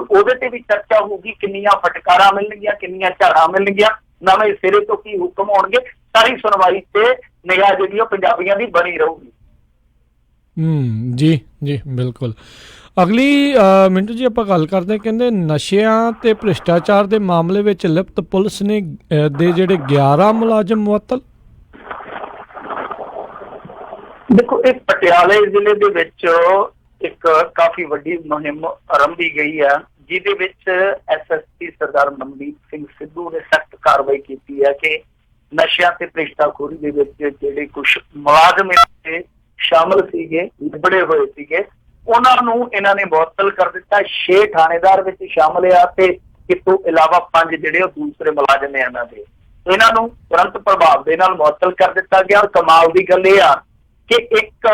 ਉਹਦੇ ਤੇ ਵੀ ਚਰਚਾ ਹੋਊਗੀ। ਕਿੰਨੀਆਂ ਫਟਕਾਰਾਂ ਮਿਲਣਗੀਆਂ, ਕਿੰਨੀਆਂ ਝਾੜਾਂ ਮਿਲਣਗੀਆਂ, ਨਵੇਂ ਸਿਰੇ ਤੋਂ ਕੀ ਹੁਕਮ ਆਉਣਗੇ, ਸਾਰੀ ਸੁਣਵਾਈ ਤੇ ਨਿਗਾਹ ਜਿਹੜੀ ਉਹ ਪੰਜਾਬੀਆਂ ਦੀ ਬਣੀ ਰਹੂਗੀ। ਜੀ ਜੀ ਬਿਲਕੁਲ। ਅਗਲੀ ਮਿੰਟੂ ਜੀ ਆਪਾਂ ਗੱਲ ਕਰਦੇ ਹਾਂ, ਕਹਿੰਦੇ ਨਸ਼ਿਆਂ ਤੇ ਭ੍ਰਿਸ਼ਟਾਚਾਰ ਦੇ ਮਾਮਲੇ ਵਿੱਚ ਲਿਪਤ ਪੁਲਿਸ ਨੇ ਦੇ ਜਿਹੜੇ 11 ਮੁਲਾਜ਼ਮ ਮੁਅੱਤਲ। ਦੇਖੋ, ਇਹ ਪਟਿਆਲੇ ਜ਼ਿਲ੍ਹੇ ਦੇ ਵਿੱਚ ਇੱਕ ਕਾਫੀ ਵੱਡੀ ਮੁਹਿੰਮ ਆਰੰਭੀ ਗਈ ਹੈ, ਜਿਹਦੇ ਵਿੱਚ ਐਸਐਸਪੀ ਸਰਦਾਰ ਮਨਦੀਪ ਸਿੰਘ ਸਿੱਧੂ ਨੇ ਸਖਤ ਕਾਰਵਾਈ ਕੀਤੀ ਹੈ ਕਿ ਨਸ਼ਿਆਂ ਤੇ ਭ੍ਰਿਸ਼ਟਾਖੋਰੀ ਦੇ ਵਿੱਚ ਜਿਹੜੇ ਕੁਝ ਮੁਲਾਜ਼ਮ ਸ਼ਾਮਲ ਸੀਗੇ, ਲਿਬੜੇ ਹੋਏ ਸੀਗੇ, ਉਹਨਾਂ ਨੂੰ ਇਹਨਾਂ ਨੇ ਮੁਅੱਤਲ ਕਰ ਦਿੱਤਾ। 6 ਥਾਣੇਦਾਰ ਵਿੱਚ ਸ਼ਾਮਲ ਆ ਤੇ ਇਸ ਤੋਂ ਇਲਾਵਾ 5 ਜਿਹੜੇ ਉਹ ਦੂਸਰੇ ਮੁਲਾਜ਼ਮ ਨੇ ਇਹਨਾਂ ਦੇ, ਇਹਨਾਂ ਨੂੰ ਤੁਰੰਤ ਪ੍ਰਭਾਵ ਦੇ ਨਾਲ ਮੁਅੱਤਲ ਕਰ ਦਿੱਤਾ ਗਿਆ। ਔਰ ਕਮਾਲ ਦੀ ਗੱਲ ਇਹ ਆ ਕਿ ਇੱਕ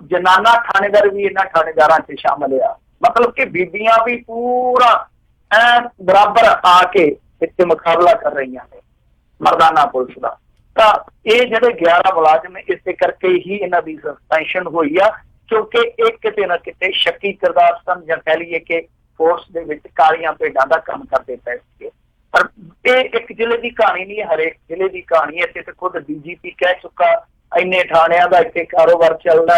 ਜਨਾਨਾ ਥਾਣੇਦਾਰ ਵੀ ਇਹਨਾਂ ਥਾਣੇਦਾਰਾਂ 'ਚ ਸ਼ਾਮਲ ਆ, ਮਤਲਬ ਕਿ ਬੀਬੀਆਂ ਵੀ ਪੂਰਾ ਬਰਾਬਰ ਆ ਕੇ ਇੱਥੇ ਮੁਕਾਬਲਾ ਕਰ ਰਹੀਆਂ ਨੇ ਮਰਦਾਨਾ ਪੁਲਿਸ ਦਾ। ਤਾਂ ਇਹ ਜਿਹੜੇ 11 ਮੁਲਾਜ਼ਮ ਇਸੇ ਕਰਕੇ ਹੀ ਇਹਨਾਂ ਦੀ ਸਸਪੈਂਸ਼ਨ ਹੋਈ ਆ, ਕਿਉਂਕਿ ਇਹ ਕਿਤੇ ਨਾ ਕਿਤੇ ਸ਼ੱਕੀ ਕਿਰਦਾਰ ਸਨ, ਜਾਂ ਕਹਿ ਲਈਏ ਕਿ ਫੋਰਸ ਦੇ ਵਿੱਚ ਕਾਲੀਆਂ ਭੇਡਾਂ ਦਾ ਕੰਮ ਕਰਦੇ ਪਏ ਸੀਗੇ। ਪਰ ਇਹ ਇੱਕ ਜ਼ਿਲ੍ਹੇ ਦੀ ਕਹਾਣੀ ਨਹੀਂ, ਹਰੇਕ ਜ਼ਿਲ੍ਹੇ ਦੀ ਕਹਾਣੀ ਹੈ। ਇੱਥੇ ਤੇ ਖੁਦ ਡੀਜੀਪੀ ਕਹਿ ਚੁੱਕਾ, ਇੰਨੇ ਥਾਣਿਆਂ ਦਾ ਇੱਥੇ ਕਾਰੋਬਾਰ ਚੱਲਦਾ।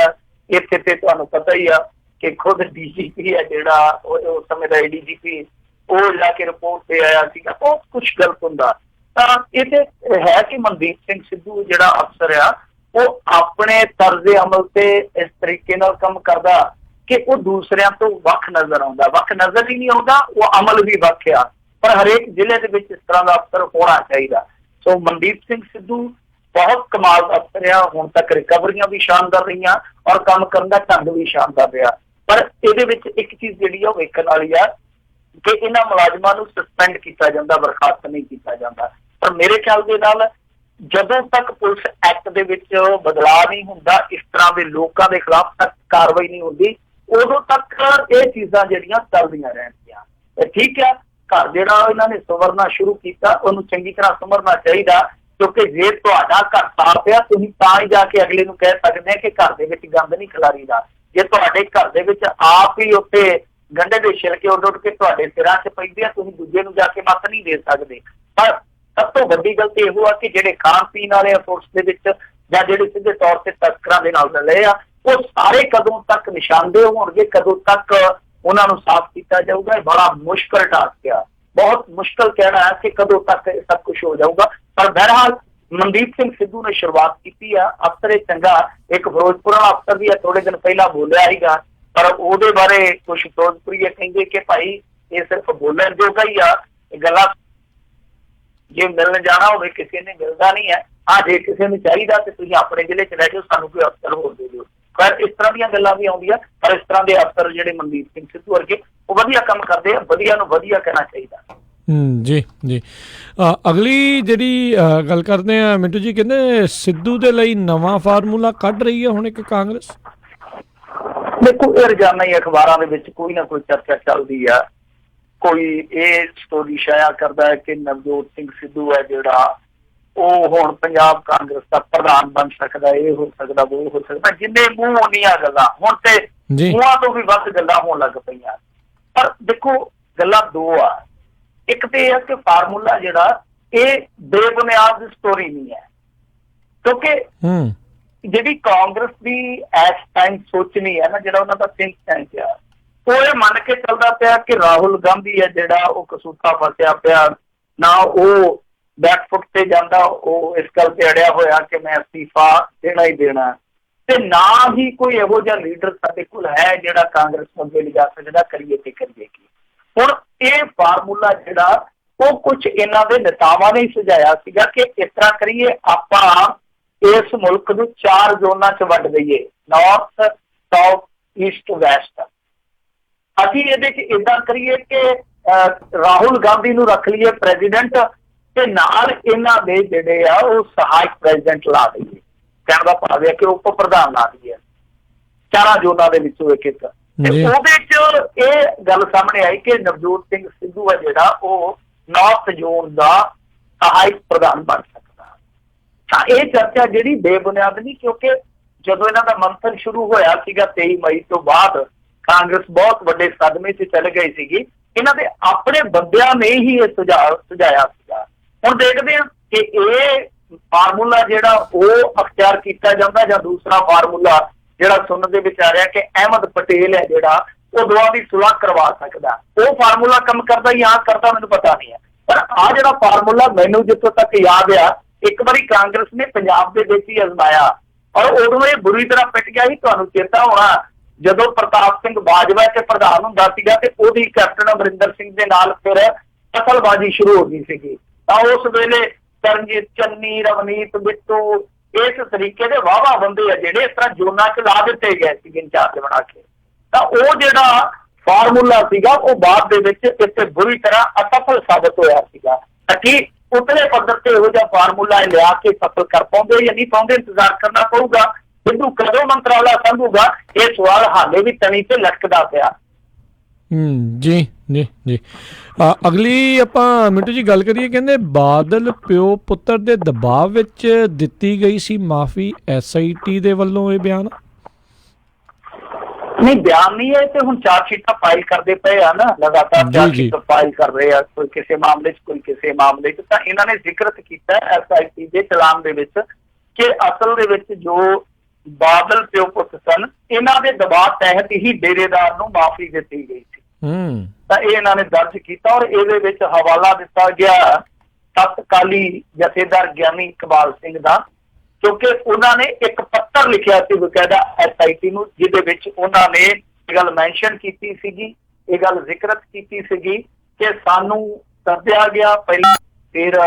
ਇੱਥੇ ਤੇ ਤੁਹਾਨੂੰ ਪਤਾ ਹੀ ਆ ਕਿ ਖੁਦ ਡੀਜੀਪੀ ਹੈ ਜਿਹੜਾ ਉਸ ਸਮੇਂ ਦਾ ਏਡੀਜੀਪੀ, ਉਹ ਜਾ ਕੇ ਰਿਪੋਰਟ ਤੇ ਆਇਆ ਸੀਗਾ। ਬਹੁਤ ਕੁਛ ਗਲਤ ਹੁੰਦਾ। ਤਾਂ ਇਹ ਤੇ ਹੈ ਕਿ ਮਨਦੀਪ ਸਿੰਘ ਸਿੱਧੂ ਜਿਹੜਾ ਅਫਸਰ ਆ, ਉਹ ਆਪਣੇ ਤਰਜ਼ੇ ਅਮਲ ਤੇ ਇਸ ਤਰੀਕੇ ਨਾਲ ਕੰਮ ਕਰਦਾ ਕਿ ਉਹ ਦੂਸਰਿਆਂ ਤੋਂ ਵੱਖ ਨਜ਼ਰ ਆਉਂਦਾ। ਵੱਖ ਨਜ਼ਰ ਹੀ ਨਹੀਂ ਆਉਂਦਾ, ਉਹ ਅਮਲ ਵੀ ਵੱਖ ਆ। ਪਰ ਹਰੇਕ ਜ਼ਿਲ੍ਹੇ ਦੇ ਵਿੱਚ ਇਸ ਤਰ੍ਹਾਂ ਦਾ ਅਫਸਰ ਹੋਣਾ ਚਾਹੀਦਾ। ਸੋ ਮਨਦੀਪ ਸਿੰਘ ਸਿੱਧੂ ਬਹੁਤ ਕਮਾਲ ਦਾ ਅਫਸਰ ਆ। ਹੁਣ ਤੱਕ ਰਿਕਵਰੀਆਂ ਵੀ ਸ਼ਾਨਦਾਰ ਰਹੀਆਂ ਔਰ ਕੰਮ ਕਰਨ ਦਾ ਢੰਗ ਵੀ ਸ਼ਾਨਦਾਰ ਰਿਹਾ। ਪਰ ਇਹਦੇ ਵਿੱਚ ਇੱਕ ਚੀਜ਼ ਜਿਹੜੀ ਆ ਉਹ ਵੇਖਣ ਵਾਲੀ ਆ ਕਿ ਇਹਨਾਂ ਮੁਲਾਜ਼ਮਾਂ ਨੂੰ ਸਸਪੈਂਡ ਕੀਤਾ ਜਾਂਦਾ, ਬਰਖਾਸਤ ਨਹੀਂ ਕੀਤਾ ਜਾਂਦਾ। ਪਰ ਮੇਰੇ ਖਿਆਲ ਦੇ ਨਾਲ ਜਦੋਂ ਤੱਕ ਪੁਲਿਸ ਐਕਟ ਦੇ ਵਿੱਚ ਬਦਲਾਅ ਨਹੀਂ ਹੁੰਦਾ, ਇਸ ਤਰ੍ਹਾਂ ਦੇ ਲੋਕਾਂ ਦੇ ਖਿਲਾਫ ਸਖਤ ਕਾਰਵਾਈ ਨਹੀਂ ਹੁੰਦੀ, ਉਦੋਂ ਤੱਕ ਇਹ ਚੀਜ਼ਾਂ ਜਿਹੜੀਆਂ ਚੱਲਦੀਆਂ ਰਹਿਣਗੀਆਂ। ਤੇ ਠੀਕ ਹੈ, ਘਰ ਜਿਹੜਾ ਇਹਨਾਂ ਨੇ ਸੰਵਰਨਾ ਸ਼ੁਰੂ ਕੀਤਾ, ਉਹਨੂੰ ਚੰਗੀ ਤਰ੍ਹਾਂ ਸੰਵਰਨਾ ਚਾਹੀਦਾ, ਕਿਉਂਕਿ ਜੇ ਤੁਹਾਡਾ ਘਰ ਸਾਫ਼ ਆ, ਤੁਸੀਂ ਤਾਂ ਹੀ ਜਾ ਕੇ ਅਗਲੇ ਨੂੰ ਕਹਿ ਸਕਦੇ ਆ ਕਿ ਘਰ ਦੇ ਵਿੱਚ ਗੰਦ ਨਹੀਂ ਖਿਲਾਰੀਦਾ। ਜੇ ਤੁਹਾਡੇ ਘਰ ਦੇ ਵਿੱਚ ਆਪ ਹੀ ਉੱਤੇ ਗੰਢੇ ਦੇ ਛਿਲਕੇ ਉੱਡ ਕੇ ਤੁਹਾਡੇ ਸਿਰਾਂ 'ਚ ਪੈਂਦੇ ਆ, ਤੁਸੀਂ ਦੂਜੇ ਨੂੰ ਜਾ ਕੇ ਮੱਤ ਨਹੀਂ ਦੇ ਸਕਦੇ। ਪਰ ਸਭ ਤੋਂ ਵੱਡੀ ਗੱਲ ਤੇ ਇਹੋ ਆ ਕਿ ਜਿਹੜੇ ਖਾਣ ਪੀਣ ਵਾਲੇ ਫੋਰਸ ਦੇ ਵਿੱਚ ਜਾਂ ਜਿਹੜੇ ਸਿੱਧੇ ਤੌਰ ਤੇ ਤਸਕਰਾਂ ਦੇ ਨਾਲ ਰਲੇ ਆ, ਉਹ ਸਾਰੇ ਕਦੋਂ ਤੱਕ ਨਿਸ਼ਾਨਦੇਹ ਹੋਣਗੇ, ਕਦੋਂ ਤੱਕ ਉਹਨਾਂ ਨੂੰ ਸਾਫ਼ ਕੀਤਾ ਜਾਊਗਾ। ਇਹ ਬੜਾ ਮੁਸ਼ਕਲ ਟਾਸਕ ਆ, ਬਹੁਤ ਮੁਸ਼ਕਲ ਕਹਿਣਾ ਹੈ ਕਿ ਕਦੋਂ ਤੱਕ ਇਹ ਸਭ ਕੁਝ ਹੋ ਜਾਊਗਾ। ਪਰ ਬਹਰਹਾਲ ਮਨਦੀਪ ਸਿੰਘ ਸਿੱਧੂ ਨੇ ਸ਼ੁਰੂਆਤ ਕੀਤੀ ਆ। ਅਫਸਰ ਇਹ ਚੰਗਾ, ਇੱਕ ਫਿਰੋਜ਼ਪੁਰ ਵਾਲਾ ਅਫਸਰ ਵੀ ਥੋੜੇ ਦਿਨ ਪਹਿਲਾਂ ਬੋਲਿਆ ਸੀਗਾ, ਪਰ ਉਹਦੇ ਬਾਰੇ ਕੁਝ ਫਿਰੋਜ਼ਪੁਰੀ ਕਹਿੰਦੇ ਕਿ ਭਾਈ ਇਹ ਸਿਰਫ ਬੋਲਣ ਜੋਗਾ ਹੀ ਆ, ਇਹ ਗੱਲਾਂ ਜੇ ਮਿਲਣ ਜਾਣਾ ਹੋਵੇ ਕਿਸੇ ਨੇ ਮਿਲਦਾ ਨਹੀਂ ਹੈ। ਜੇ ਕਿਸੇ ਨੂੰ ਚਾਹੀਦਾ ਤੇ ਤੁਸੀਂ ਆਪਣੇ ਜ਼ਿਲ੍ਹੇ 'ਚ ਲੈ ਜਾਓ, ਸਾਨੂੰ ਕੋਈ ਅਫਸਰ ਹੋਰ ਦੇ ਦਿਓ। ਪਰ ਇਸ ਤਰ੍ਹਾਂ ਦੀਆਂ ਗੱਲਾਂ ਵੀ ਆਉਂਦੀਆਂ। ਪਰ ਇਸ ਤਰ੍ਹਾਂ ਦੇ ਅਫਸਰ ਜਿਹੜੇ ਮਨਦੀਪ ਸਿੰਘ ਸਿੱਧੂ ਵਰਗੇ, ਉਹ ਵਧੀਆ ਕੰਮ ਕਰਦੇ ਆ। ਵਧੀਆ ਨੂੰ ਵਧੀਆ ਕਹਿਣਾ ਚਾਹੀਦਾ। ਜੀ ਜੀ। ਅਗਲੀ ਜਿਹੜੀ ਗੱਲ ਕਰਦੇ ਆ ਮਿੰਟੂ ਜੀ, ਕਹਿੰਦੇ ਸਿੱਧੂ ਦੇ ਲਈ ਨਵਾਂ ਫਾਰਮੂਲਾ ਕੱਢ ਰਹੀ ਹੈ ਹੁਣ ਇੱਕ ਕਾਂਗਰਸ। ਦੇਖੋ, ਇਹ ਰੋਜ਼ਾਨਾ ਹੀ ਅਖਬਾਰਾਂ ਦੇ ਵਿੱਚ ਕੋਈ ਨਾ ਕੋਈ ਚਰਚਾ ਚੱਲਦੀ ਆ। ਕੋਈ ਇਹ ਸਟੋਰੀ ਸ਼ਾਇਆ ਕਰਦਾ ਹੈ ਕਿ ਨਵਜੋਤ ਸਿੰਘ ਸਿੱਧੂ ਹੈ ਜਿਹੜਾ, ਉਹ ਹੁਣ ਪੰਜਾਬ ਕਾਂਗਰਸ ਦਾ ਪ੍ਰਧਾਨ ਬਣ ਸਕਦਾ, ਇਹ ਹੋ ਸਕਦਾ, ਉਹ ਹੋ ਸਕਦਾ। ਜਿੰਨੇ ਮੂੰਹ ਉਨੀਆਂ ਗੱਲਾਂ, ਹੁਣ ਤੇ ਮੂੰਹਾਂ ਤੋਂ ਵੀ ਵੱਧ ਗੱਲਾਂ ਹੋਣ ਲੱਗ ਪਈਆਂ। ਪਰ ਦੇਖੋ, ਗੱਲਾਂ ਦੋ ਆ। ਇੱਕ ਤੇ ਇਹ ਹੈ ਕਿ ਫਾਰਮੂਲਾ ਜਿਹੜਾ ਇਹ ਬੇਬੁਨਿਆਦ ਸਟੋਰੀ ਨਹੀਂ ਹੈ, ਕਿਉਂਕਿ ਜਿਹੜੀ ਕਾਂਗਰਸ ਦੀ ਇਸ ਟਾਈਮ ਸੋਚਣੀ ਹੈ ਨਾ, ਜਿਹੜਾ ਉਹਨਾਂ ਦਾ ਥਿੰਕ ਟੈਂਕ ਆ, ਉਹ ਇਹ ਮੰਨ ਕੇ ਚੱਲਦਾ ਪਿਆ ਕਿ ਰਾਹੁਲ ਗਾਂਧੀ ਹੈ ਜਿਹੜਾ, ਉਹ ਕਸੂਤਾ ਫਸਿਆ ਪਿਆ, ਨਾ ਉਹ ਬੈਕਫੁੱਟ ਤੇ ਜਾਂਦਾ, ਉਹ ਇਸ ਗੱਲ ਤੇ ਅੜਿਆ ਹੋਇਆ ਕਿ ਮੈਂ ਅਸਤੀਫਾ ਦੇਣਾ ਹੀ ਦੇਣਾ, ਤੇ ਨਾ ਹੀ ਕੋਈ ਇਹੋ ਜਿਹਾ ਲੀਡਰ ਸਾਡੇ ਕੋਲ ਹੈ ਜਿਹੜਾ ਕਾਂਗਰਸ ਨੂੰ ਅੱਗੇ ਲਿਜਾ ਸਕਦਾ, ਕਰੀਏ ਤੇ ਕਰੀਏ ਕੀ। ਹੁਣ ਇਹ ਫਾਰਮੂਲਾ ਜਿਹੜਾ ਉਹ ਕੁਝ ਇਹਨਾਂ ਦੇ ਨੇਤਾਵਾਂ ਨੇ ਸੁਝਾਇਆ ਸੀਗਾ ਕਿ ਇਸ ਤਰ੍ਹਾਂ ਕਰੀਏ, ਆਪਾਂ ਇਸ ਮੁਲਕ ਨੂੰ 4 ਜ਼ੋਨਾਂ 'ਚ ਵੰਡ ਦਈਏ, ਨਾਰਥ, ਸਾਊਥ, ਈਸਟ, ਵੈਸਟ। ਅਸੀਂ ਇਹਦੇ 'ਚ ਏਦਾਂ ਕਰੀਏ ਕਿ ਰਾਹੁਲ ਗਾਂਧੀ ਨੂੰ ਰੱਖ ਲਈਏ ਪ੍ਰੈਜ਼ੀਡੈਂਟ, ਤੇ ਨਾਲ ਇਹਨਾਂ ਦੇ ਜਿਹੜੇ ਆ ਉਹ ਸਹਾਇਕ ਪ੍ਰੈਜ਼ੀਡੈਂਟ ਲਾ ਦਈਏ। ਕਹਿਣ ਦਾ ਭਾਵ ਹੈ ਕਿ ਉਪ ਪ੍ਰਧਾਨ ਲਾ ਦਈਏ 4 ਜ਼ੋਨਾਂ ਦੇ ਵਿੱਚੋਂ ਇੱਕ। ਜੀ। ਉਹਦੇ ਚ ਇਹ ਗੱਲ ਸਾਹਮਣੇ ਆਈ ਕਿ ਨਵਜੋਤ ਸਿੰਘ ਸਿੱਧੂ ਆ ਜਿਹੜਾ ਉਹ ਨਾਰਥ ਜ਼ੋਨ ਦਾ ਸਹਾਇਕ ਪ੍ਰਧਾਨ ਬਣ ਸਕਦਾ। ਤਾਂ ਇਹ ਚਰਚਾ ਜਿਹੜੀ ਬੇਬੁਨਿਆਦ ਨਹੀਂ, ਕਿਉਂਕਿ ਜਦੋਂ ਇਹਨਾਂ ਦਾ ਮੰਥਨ ਸ਼ੁਰੂ ਹੋਇਆ ਸੀਗਾ 23 ਮਈ ਤੋਂ ਬਾਅਦ ਕਾਂਗਰਸ ਬਹੁਤ ਵੱਡੇ ਸਦਮੇ 'ਚ ਚੱਲ ਗਈ ਸੀਗੀ। ਇਹਨਾਂ ਦੇ ਆਪਣੇ ਬੰਦਿਆਂ ਨੇ ਹੀ ਇਹ ਸੁਝਾਇਆ ਸੀਗਾ। ਹੁਣ ਦੇਖਦੇ ਹਾਂ ਕਿ ਇਹ ਫਾਰਮੂਲਾ ਜਿਹੜਾ ਉਹ ਅਖਤਿਆਰ ਕੀਤਾ ਜਾਂਦਾ ਜਾਂ ਦੂਸਰਾ ਫਾਰਮੂਲਾ ਜਿਹੜਾ ਸੁਣਨ ਦੇ ਵਿੱਚ ਆ ਰਿਹਾ ਕਿ ਅਹਿਮਦ ਪਟੇਲ ਹੈ ਜਿਹੜਾ ਉਹ ਦੋਵਾਂ ਦੀ ਸੁਲ੍ਹਾ ਕਰਵਾ ਸਕਦਾ, ਉਹ ਫਾਰਮੂਲਾ ਕੰਮ ਕਰਦਾ ਜਾਂ ਕਰਦਾ ਮੈਨੂੰ ਪਤਾ ਨਹੀਂ ਹੈ। ਪਰ ਆਹ ਜਿਹੜਾ ਫਾਰਮੂਲਾ ਮੈਨੂੰ ਜਿੱਥੋਂ ਤੱਕ ਯਾਦ ਆ, ਇੱਕ ਵਾਰੀ ਕਾਂਗਰਸ ਨੇ ਪੰਜਾਬ ਦੇ ਵਿੱਚ ਹੀ ਅਜ਼ਮਾਇਆ ਔਰ ਉਦੋਂ ਇਹ ਬੁਰੀ ਤਰ੍ਹਾਂ ਪਿੱਟ ਗਿਆ ਸੀ। ਤੁਹਾਨੂੰ ਚੇਤਾ ਹੋਣਾ ਜਦੋਂ ਪ੍ਰਤਾਪ ਸਿੰਘ ਬਾਜਵਾ ਤੇ ਪ੍ਰਧਾਨ ਹੁੰਦਾ ਸੀਗਾ ਤੇ ਉਹਦੀ ਕੈਪਟਨ ਅਮਰਿੰਦਰ ਸਿੰਘ ਦੇ ਨਾਲ ਫਿਰ ਕਤਲਬਾਜ਼ੀ ਸ਼ੁਰੂ ਹੋ ਗਈ ਸੀਗੀ। ਤਾਂ ਉਸ ਵੇਲੇ ਚਰਨਜੀਤ ਚੰਨੀ, ਰਵਨੀਤ ਬਿੱਟੂ, ਇਸ ਤਰੀਕੇ ਦੇ ਵਾਹਵਾ ਬੰਦੇ ਆ ਜਿਹੜੇ ਇਸ ਤਰ੍ਹਾਂ ਜੋਨਾਂ 'ਚ ਲਾ ਦਿੱਤੇ ਗਏ ਸੀ ਇੰਚਾਰਜ ਬਣਾ ਕੇ। ਤਾਂ ਉਹ ਜਿਹੜਾ ਫਾਰਮੂਲਾ ਸੀਗਾ ਉਹ ਬਾਅਦ ਦੇ ਵਿੱਚ ਇੱਥੇ ਬੁਰੀ ਤਰ੍ਹਾਂ ਅਸਫਲ ਸਾਬਤ ਹੋਇਆ ਸੀਗਾ। ਤਾਂ ਕੀ ਉਤਲੇ ਪੱਧਰ ਤੇ ਇਹੋ ਜਿਹਾ ਫਾਰਮੂਲਾ ਲਿਆ ਕੇ ਸਫਲ ਕਰ ਪਾਉਂਦੇ ਜਾਂ ਨਹੀਂ ਪਾਉਂਦੇ, ਇੰਤਜ਼ਾਰ ਕਰਨਾ ਪਊਗਾ। ਸਿੱਧੂ ਕਦੋਂ ਮੰਤਰਾਲਾ ਸੰਭੂਗਾ, ਇਹ ਸਵਾਲ ਹਾਲੇ ਵੀ ਤਣੀ ਤੇ ਲਟਕਦਾ ਪਿਆ। ਜੀ ਜੀ ਜੀ। ਅਗਲੀ ਆਪਾਂ ਮਿੰਟੂ ਜੀ ਗੱਲ ਕਰੀਏ, ਕਹਿੰਦੇ ਬਾਦਲ ਪਿਓ ਪੁੱਤਰ ਦੇ ਦਬਾਅ ਵਿੱਚ ਦਿੱਤੀ ਗਈ ਸੀ ਮਾਫੀ, SIT ਦੇ ਵੱਲੋਂ ਇਹ ਬਿਆਨ? ਨਹੀਂ, ਬਿਆਨ ਨਹੀਂ ਹੈ, ਤੇ ਹੁਣ ਚਾਰਜ ਸ਼ੀਟਾਂ ਫਾਈਲ ਕਰਦੇ ਪਏ ਆ ਨਾ, ਲਗਾਤਾਰ ਚਾਰਜ ਸ਼ੀਟ ਫਾਈਲ ਕਰ ਰਹੇ ਆ, ਕੋਈ ਕਿਸੇ ਮਾਮਲੇ 'ਚ ਕੋਈ ਕਿਸੇ ਮਾਮਲੇ 'ਚ। ਤਾਂ ਇਹਨਾਂ ਨੇ ਜ਼ਿਕਰਤ ਕੀਤਾ SIT ਦੇ ਚਲਾਨ ਦੇ ਵਿੱਚ ਕਿ ਅਸਲ ਦੇ ਵਿੱਚ ਜੋ ਬਾਦਲ ਪਿਓ ਪੁੱਤ ਸਨ, ਇਹਨਾਂ ਦੇ ਦਬਾਅ ਤਹਿਤ ਹੀ ਡੇਰੇਦਾਰ ਨੂੰ ਮਾਫੀ ਦਿੱਤੀ ਗਈ ਸੀ। ਤਾਂ ਇਹ ਇਹਨਾਂ ਨੇ ਦਰਜ ਕੀਤਾ ਔਰ ਇਹਦੇ ਵਿੱਚ ਹਵਾਲਾ ਦਿੱਤਾ ਗਿਆ ਤਤਕਾਲੀ ਜਥੇਦਾਰ ਗਿਆਨੀ ਇਕਬਾਲ ਸਿੰਘ ਦਾ, ਕਿਉਂਕਿ ਉਹਨਾਂ ਨੇ ਇੱਕ ਪੱਤਰ ਲਿਖਿਆ ਸੀ ਬਕਾਇਦਾ SIT ਨੂੰ, ਜਿਹਦੇ ਵਿੱਚ ਉਹਨਾਂ ਨੇ ਇਹ ਗੱਲ ਮੈਂਸ਼ਨ ਕੀਤੀ ਸੀਗੀ, ਇਹ ਗੱਲ ਜ਼ਿਕਰਤ ਕੀਤੀ ਸੀਗੀ ਕਿ ਸਾਨੂੰ ਸੱਦਿਆ ਗਿਆ ਪਹਿਲਾਂ, ਫਿਰ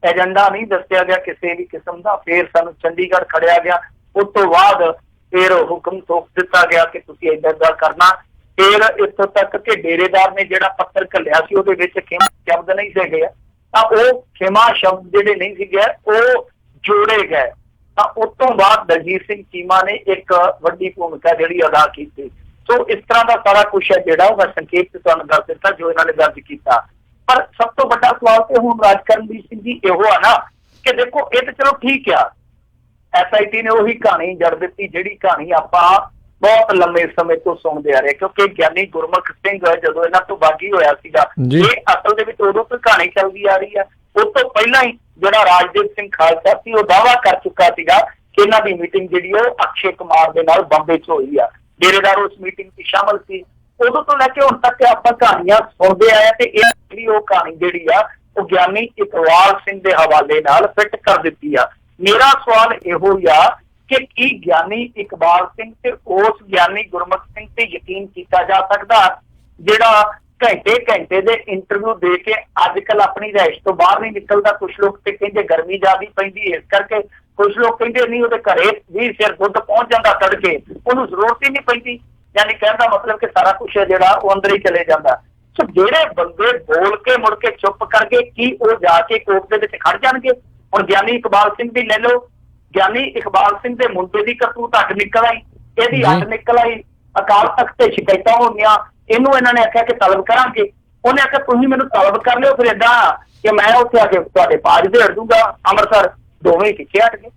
ਏਜੰਡਾ ਨਹੀਂ ਦੱਸਿਆ ਗਿਆ ਕਿਸੇ ਵੀ ਕਿਸਮ ਦਾ, ਫਿਰ ਸਾਨੂੰ ਚੰਡੀਗੜ੍ਹ ਖੜਿਆ ਗਿਆ, ਉਸ ਤੋਂ ਬਾਅਦ ਫਿਰ ਹੁਕਮ ਥੋਪ ਦਿੱਤਾ ਗਿਆ ਕਿ ਤੁਸੀਂ ਏਦਾਂ ਦਾ ਕਰਨਾ। ਫਿਰ ਇੱਥੋਂ ਤੱਕ ਕਿ ਡੇਰੇਦਾਰ ਨੇ ਜਿਹੜਾ ਪੱਤਰ ਘੱਲਿਆ ਸੀ ਉਹਦੇ ਵਿੱਚ ਖਿਮਾ ਸ਼ਬਦ ਨਹੀਂ ਸੀਗੇ, ਤਾਂ ਉਹ ਖਿਮਾ ਸ਼ਬਦ ਜਿਹੜੇ ਨਹੀਂ ਸੀਗੇ ਉਹ ਜੋੜੇ ਗਏ। ਤਾਂ ਉਸ ਤੋਂ ਬਾਅਦ ਦਲਜੀਤ ਸਿੰਘ ਚੀਮਾ ਨੇ ਇੱਕ ਵੱਡੀ ਭੂਮਿਕਾ ਜਿਹੜੀ ਅਦਾ ਕੀਤੀ। ਸੋ ਇਸ ਤਰ੍ਹਾਂ ਦਾ ਸਾਰਾ ਕੁਛ ਹੈ ਜਿਹੜਾ ਉਹ ਮੈਂ ਸੰਖੇਪ ਚ ਤੁਹਾਨੂੰ ਦੱਸ ਦਿੱਤਾ ਜੋ ਇਹਨਾਂ ਨੇ ਦਰਜ ਕੀਤਾ। ਪਰ ਸਭ ਤੋਂ ਵੱਡਾ ਸਵਾਲ ਤੇ ਹੁਣ ਰਾਜਕਰਨਦੀਪ ਸਿੰਘ ਜੀ ਇਹੋ ਆ ਨਾ ਕਿ ਦੇਖੋ ਇਹ ਤਾਂ ਚਲੋ ਠੀਕ ਆ, SIT ਨੇ ਉਹੀ ਕਹਾਣੀ ਜੜ ਦਿੱਤੀ ਜਿਹੜੀ ਕਹਾਣੀ ਆਪਾਂ ਬਹੁਤ ਲੰਮੇ ਸਮੇਂ ਤੋਂ ਸੁਣਦੇ ਆ ਰਹੇ, ਕਿਉਂਕਿ ਗਿਆਨੀ ਗੁਰਮੁਖ ਸਿੰਘ ਜਦੋਂ ਇਹਨਾਂ ਤੋਂ ਬਾਗੀ ਹੋਇਆ ਸੀਗਾ, ਇਹ ਅਸਲ ਦੇ ਵਿੱਚ ਉਦੋਂ ਤੋਂ ਕਹਾਣੀ ਚੱਲਦੀ ਆ ਰਹੀ ਆ। ਉਸ ਤੋਂ ਪਹਿਲਾਂ ਹੀ ਜਿਹੜਾ ਰਾਜਦੀਪ ਸਿੰਘ ਖਾਲਸਾ ਸੀ ਉਹ ਦਾਅਵਾ ਕਰ ਚੁੱਕਾ ਸੀਗਾ ਕਿ ਇਹਨਾਂ ਦੀ ਮੀਟਿੰਗ ਜਿਹੜੀ ਉਹ ਅਕਸ਼ੇ ਕੁਮਾਰ ਦੇ ਨਾਲ ਬੰਬੇ 'ਚ ਹੋਈ ਆ, ਡੇਰੇਦਾਰ ਉਸ ਮੀਟਿੰਗ 'ਚ ਸ਼ਾਮਲ ਸੀ। ਉਦੋਂ ਤੋਂ ਲੈ ਕੇ ਹੁਣ ਤੱਕ ਆਪਾਂ ਕਹਾਣੀਆਂ ਸੁਣਦੇ ਆਏ ਤੇ ਇਹ ਜਿਹੜੀ ਉਹ ਕਹਾਣੀ ਜਿਹੜੀ ਆ ਉਹ ਗਿਆਨੀ ਇਕਬਾਲ ਸਿੰਘ ਦੇ ਹਵਾਲੇ ਨਾਲ ਫਿੱਟ ਕਰ ਦਿੱਤੀ ਆ। ਮੇਰਾ ਸਵਾਲ ਇਹੋ ਹੀ ਆ ਕਿ ਕੀ ਗਿਆਨੀ ਇਕਬਾਲ ਸਿੰਘ ਤੇ ਉਸ ਗਿਆਨੀ ਗੁਰਮੁਖ ਸਿੰਘ ਤੇ ਯਕੀਨ ਕੀਤਾ ਜਾ ਸਕਦਾ ਜਿਹੜਾ ਘੰਟੇ ਦੇ ਇੰਟਰਵਿਊ ਦੇ ਕੇ ਅੱਜ ਕੱਲ ਆਪਣੀ ਰਿਹਾਇਸ਼ ਤੋਂ ਬਾਹਰ ਨਹੀਂ ਨਿਕਲਦਾ? ਕੁਛ ਲੋਕ ਤੇ ਕਹਿੰਦੇ ਗਰਮੀ ਜ਼ਿਆਦਾ ਪੈਂਦੀ ਇਸ ਕਰਕੇ, ਕੁਛ ਲੋਕ ਕਹਿੰਦੇ ਨਹੀਂ ਉਹਦੇ ਘਰੇ ਵੀ ਸਿਰ ਦੁੱਧ ਪਹੁੰਚ ਜਾਂਦਾ ਤੜਕੇ, ਉਹਨੂੰ ਜ਼ਰੂਰਤ ਹੀ ਨਹੀਂ ਪੈਂਦੀ। ਯਾਨੀ ਕਹਿਣ ਦਾ ਮਤਲਬ ਕਿ ਸਾਰਾ ਕੁਛ ਹੈ ਜਿਹੜਾ ਉਹ ਅੰਦਰ ਹੀ ਚਲੇ ਜਾਂਦਾ। ਸੋ ਜਿਹੜੇ ਬੰਦੇ ਬੋਲ ਕੇ ਮੁੜ ਕੇ ਚੁੱਪ ਕਰਕੇ ਕੀ ਉਹ ਜਾ ਕੇ ਕੋਰਟ ਦੇ ਵਿੱਚ ਖੜ ਜਾਣਗੇ? ਹੁਣ ਗਿਆਨੀ ਇਕਬਾਲ ਸਿੰਘ ਦੀ ਲੈ ਲਓ, ਗਿਆਨੀ ਇਕਬਾਲ ਸਿੰਘ ਦੇ ਮੁੰਡੇ ਦੀ ਕਰਤੂਤ ਅੱਡ ਨਿਕਲ ਆਈ, ਇਹਦੀ ਅੱਡ ਨਿਕਲ ਆਈ, ਅਕਾਲ ਤਖਤ ਤੇ ਸ਼ਿਕਾਇਤਾਂ ਹੋ ਗਈਆਂ, ਇਹਨੂੰ ਇਹਨਾਂ ਨੇ ਆਖਿਆ ਕਿ ਤਲਬ ਕਰਾਂਗੇ, ਉਹਨੇ ਆਖਿਆ ਤੁਸੀਂ ਮੈਨੂੰ ਤਲਬ ਕਰ ਲਿਓ, ਫਿਰ ਏਦਾਂ ਕਿ ਮੈਂ ਉੱਥੇ ਆ ਕੇ ਤੁਹਾਡੇ ਪਾਜ ਦੇ ਹੜ ਦੂੰਗਾ ਅੰਮ੍ਰਿਤਸਰ। ਦੋਵੇਂ ਪਿੱਛੇ ਹਟ ਗਏ।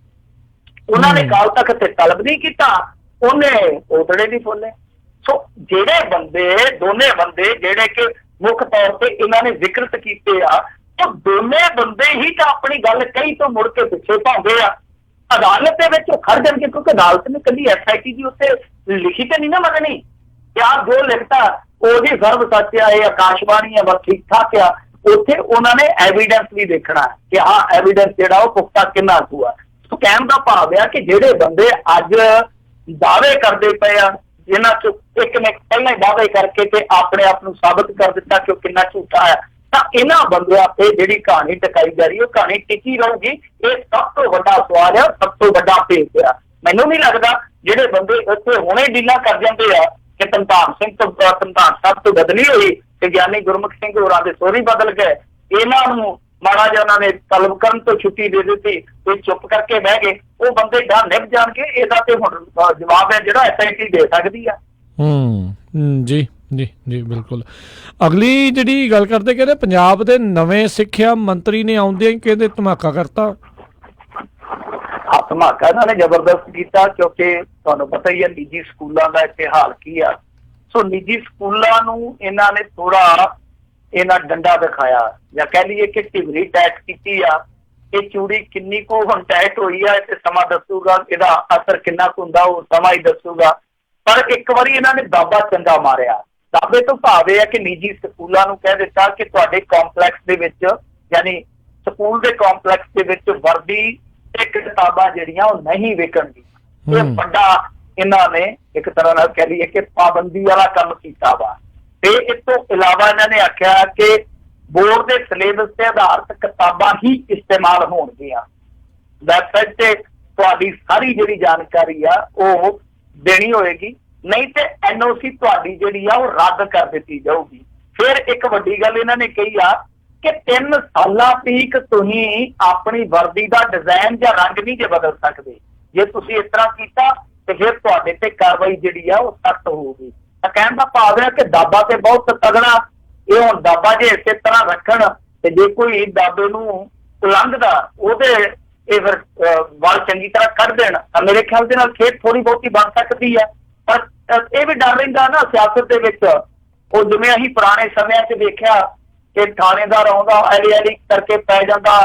ਉਹਨਾਂ ਨੇ ਅਕਾਲ ਤਖਤ ਤੇ ਤਲਬ ਨਹੀਂ ਕੀਤਾ, ਉਹਨੇ ਉਤੜੇ ਦੀ ਫੁੱਲੇ। ਸੋ ਜਿਹੜੇ ਬੰਦੇ, ਦੋਨੇ ਬੰਦੇ ਜਿਹੜੇ ਕਿ ਮੁੱਖ ਤੌਰ ਤੇ ਇਹਨਾਂ ਨੇ ਜ਼ਿਕਰਤ ਕੀਤੇ ਆ, ਉਹ ਦੋਨੇ ਬੰਦੇ ਹੀ ਤਾਂ ਆਪਣੀ ਗੱਲ ਕਹੀ ਤੋਂ ਮੁੜ ਕੇ ਪਿੱਛੇ ਭਾਉਂਦੇ ਆ। ਅਦਾਲਤ ਦੇ ਵਿੱਚ ਉਹ ਖੜ ਜਾਣਗੇ ਕਿਉਂਕਿ ਅਦਾਲਤ ਨੇ ਕੱਲੀ SIT ਦੀ ਉੱਤੇ ਲਿਖੀ ਤੇ ਨਹੀਂ ਨਾ ਮੰਗਣੀ ਕਿ ਆਪ ਜੋ ਲਿਖਤਾ ਉਹਦੀ ਸਰਬ ਸੱਚ ਆ, ਇਹ ਆਕਾਸ਼ਬਾਣੀ ਆ, ਬਸ ਠੀਕ ਠਾਕ ਆ। ਉੱਥੇ ਉਹਨਾਂ ਨੇ ਐਵੀਡੈਂਸ ਵੀ ਦੇਖਣਾ ਕਿ ਹਾਂ ਐਵੀਡੈਂਸ ਜਿਹੜਾ ਉਹ ਪੁਖਤਾ ਕਿੰਨਾ ਕੁ ਆ। ਸੋ ਕਹਿਣ ਦਾ ਭਾਵ ਆ ਕਿ ਜਿਹੜੇ ਬੰਦੇ ਅੱਜ ਦਾਅਵੇ ਕਰਦੇ ਪਏ ਆ, ਜਿਨ੍ਹਾਂ ਚੋਂ ਇੱਕ ਨੇ ਪਹਿਲਾਂ ਹੀ ਦਾਅਵੇ ਕਰਕੇ ਤੇ ਆਪਣੇ ਆਪ ਨੂੰ ਸਾਬਤ ਕਰ ਦਿੱਤਾ ਕਿ ਉਹ ਕਿੰਨਾ ਝੂਠਾ ਆ, ਤਾਂ ਇਹਨਾਂ ਬੰਦਿਆਂ ਤੇ ਜਿਹੜੀ ਕਹਾਣੀ ਟਕਾਈ ਜਾ ਰਹੀ ਉਹ ਕਹਾਣੀ ਟਿਕੀ ਰਹੂਗੀ। ਇਹ ਸਭ ਤੋਂ ਵੱਡਾ ਸਵਾਲ ਆ, ਸਭ ਤੋਂ ਵੱਡਾ ਭੇਦ ਆ। ਮੈਨੂੰ ਨਹੀਂ ਲੱਗਦਾ ਜਿਹੜੇ ਬੰਦੇ ਇੱਥੇ ਹੁਣੇ ਡੀਲਾਂ ਕਰ ਜਾਂਦੇ ਆ ਕਿ ਧਨਤਾਨ ਸਾਹਿਬ ਤੋਂ ਬਦਲੀ ਹੋਈ ਤੇ ਗਿਆਨੀ ਗੁਰਮੁਖ ਸਿੰਘ ਹੋਰਾਂ ਦੇ ਸੋਹਰੀ ਬਦਲ ਗਏ, ਇਹਨਾਂ ਨੂੰ ਮਾੜਾ ਜਿਹਾ ਉਹਨਾਂ ਨੇ ਤਲਬ ਕਰਨ ਤੋਂ ਛੁੱਟੀ ਦੇ ਦਿੱਤੀ ਤੇ ਚੁੱਪ ਕਰਕੇ ਬਹਿ ਗਏ, ਉਹ ਬੰਦੇ ਡਰ ਨਿਭ ਜਾਣਗੇ। ਇਹਦਾ ਤੇ ਹੁਣ ਜਵਾਬ ਹੈ ਜਿਹੜਾ SIT ਦੇ ਸਕਦੀ ਆ। ਜੀ ਜੀ ਜੀ ਬਿਲਕੁਲ। ਅਗਲੀ ਜਿਹੜੀ ਗੱਲ ਕਰਦੇ, ਕਹਿੰਦੇ ਪੰਜਾਬ ਦੇ ਨਵੇਂ ਸਿੱਖਿਆ ਮੰਤਰੀ ਨੇ ਆਉਂਦਿਆਂ ਹੀ ਕਹਿੰਦੇ ਧਮਾਕਾ ਕਰਤਾ। ਧਮਾਕਾ ਇਹਨਾਂ ਨੇ ਜ਼ਬਰਦਸਤ ਕੀਤਾ, ਕਿਉਂਕਿ ਤੁਹਾਨੂੰ ਪਤਾ ਹੀ ਹੈ ਨਿੱਜੀ ਸਕੂਲਾਂ ਦਾ ਇੱਥੇ ਹਾਲ ਕੀ ਆ। ਸੋ ਨਿੱਜੀ ਸਕੂਲਾਂ ਨੂੰ ਇਹਨਾਂ ਨੇ ਥੋੜਾ ਡੰਡਾ ਦਿਖਾਇਆ, ਜਾਂ ਕਹਿ ਲਈਏ ਕਿ ਢਿਬਰੀ ਟੈਟ ਕੀਤੀ ਆ। ਇਹ ਚੂੜੀ ਕਿੰਨੀ ਕੁ ਹੁਣ ਟੈਟ ਹੋਈ ਆ ਤੇ ਸਮਾਂ ਦੱਸੂਗਾ, ਇਹਦਾ ਅਸਰ ਕਿੰਨਾ ਕੁ ਹੁੰਦਾ ਉਹ ਸਮਾਂ ਹੀ ਦੱਸੂਗਾ। ਪਰ ਇੱਕ ਵਾਰੀ ਇਹਨਾਂ ਨੇ ਦਾਬਾ ਚੰਗਾ ਮਾਰਿਆ। ਦਾਬੇ ਤੋਂ ਭਾਵ ਇਹ ਹੈ ਕਿ ਨਿੱਜੀ ਸਕੂਲਾਂ ਨੂੰ ਕਹਿ ਦਿੱਤਾ ਕਿ ਤੁਹਾਡੇ ਕੰਪਲੈਕਸ ਦੇ ਵਿੱਚ, ਯਾਨੀ ਸਕੂਲ ਦੇ ਕੰਪਲੈਕਸ ਦੇ ਵਿੱਚ ਵਰਦੀ ਤੇ ਕਿਤਾਬਾਂ ਜਿਹੜੀਆਂ ਉਹ ਨਹੀਂ ਵਿਕਣਗੀਆਂ। ਇਹ ਵੱਡਾ ਇਹਨਾਂ ਨੇ ਇੱਕ ਤਰ੍ਹਾਂ ਨਾਲ ਕਹਿ ਲਈਏ ਕਿ ਪਾਬੰਦੀ ਵਾਲਾ ਕੰਮ ਕੀਤਾ ਵਾ। ਤੇ ਇਸ ਤੋਂ ਇਲਾਵਾ ਇਹਨਾਂ ਨੇ ਆਖਿਆ ਕਿ ਬੋਰਡ ਦੇ ਸਿਲੇਬਸ ਤੇ ਆਧਾਰਿਤ ਕਿਤਾਬਾਂ ਹੀ ਇਸਤੇਮਾਲ ਹੋਣਗੀਆਂ। ਵੈਬਸਾਈਟ ਤੇ ਤੁਹਾਡੀ ਸਾਰੀ ਜਿਹੜੀ ਜਾਣਕਾਰੀ ਆ ਉਹ ਦੇਣੀ ਹੋਏਗੀ, ਨਹੀਂ ਤੇ NOC ਤੁਹਾਡੀ ਜਿਹੜੀ ਆ ਉਹ ਰੱਦ ਕਰ ਦਿੱਤੀ ਜਾਊਗੀ। ਫਿਰ ਇੱਕ ਵੱਡੀ ਗੱਲ ਇਹਨਾਂ ਨੇ ਕਹੀ ਆ ਕਿ 3 ਸਾਲਾਂ ਤੀਕ ਤੁਸੀਂ ਆਪਣੀ ਵਰਦੀ ਦਾ ਡਿਜ਼ਾਈਨ ਜਾਂ ਰੰਗ ਨਹੀਂ ਜੇ ਬਦਲ ਸਕਦੇ। ਜੇ ਤੁਸੀਂ ਇਸ ਤਰ੍ਹਾਂ ਕੀਤਾ ਤੇ ਫਿਰ ਤੁਹਾਡੇ ਤੇ ਕਾਰਵਾਈ ਜਿਹੜੀ ਆ ਉਹ ਸਖਤ ਹੋਊਗੀ। ਤਾਂ ਕਹਿਣ ਦਾ ਭਾਵ ਹੈ ਕਿ ਦਾਬਾ ਤੇ ਬਹੁਤ ਤਗੜਾ। ਇਹ ਹੁਣ ਦਾਬਾ ਜੇ ਇਸੇ ਤਰ੍ਹਾਂ ਰੱਖਣ ਤੇ ਜੇ ਕੋਈ ਦਾਬੇ ਨੂੰ ਉਲੰਘਦਾ ਉਹਦੇ ਇਹ ਫਿਰ ਵਾਲ ਚੰਗੀ ਤਰ੍ਹਾਂ ਕੱਢ ਦੇਣ ਤਾਂ ਮੇਰੇ ਖਿਆਲ ਦੇ ਨਾਲ ਖੇਡ ਥੋੜੀ ਬਹੁਤੀ ਬਣ ਸਕਦੀ ਆ। ਪਰ ਇਹ ਵੀ ਡਰ ਰਹਿੰਦਾ ਨਾ ਸਿਆਸਤ ਦੇ ਵਿੱਚ। ਉਹ ਜਿਵੇਂ ਅਸੀਂ ਪੁਰਾਣੇ ਸਮਿਆਂ 'ਚ ਦੇਖਿਆ ਕਿ ਥਾਣੇਦਾਰ ਆਉਂਦਾ ਐਲੀ ਕਰਕੇ ਪੈ ਜਾਂਦਾ,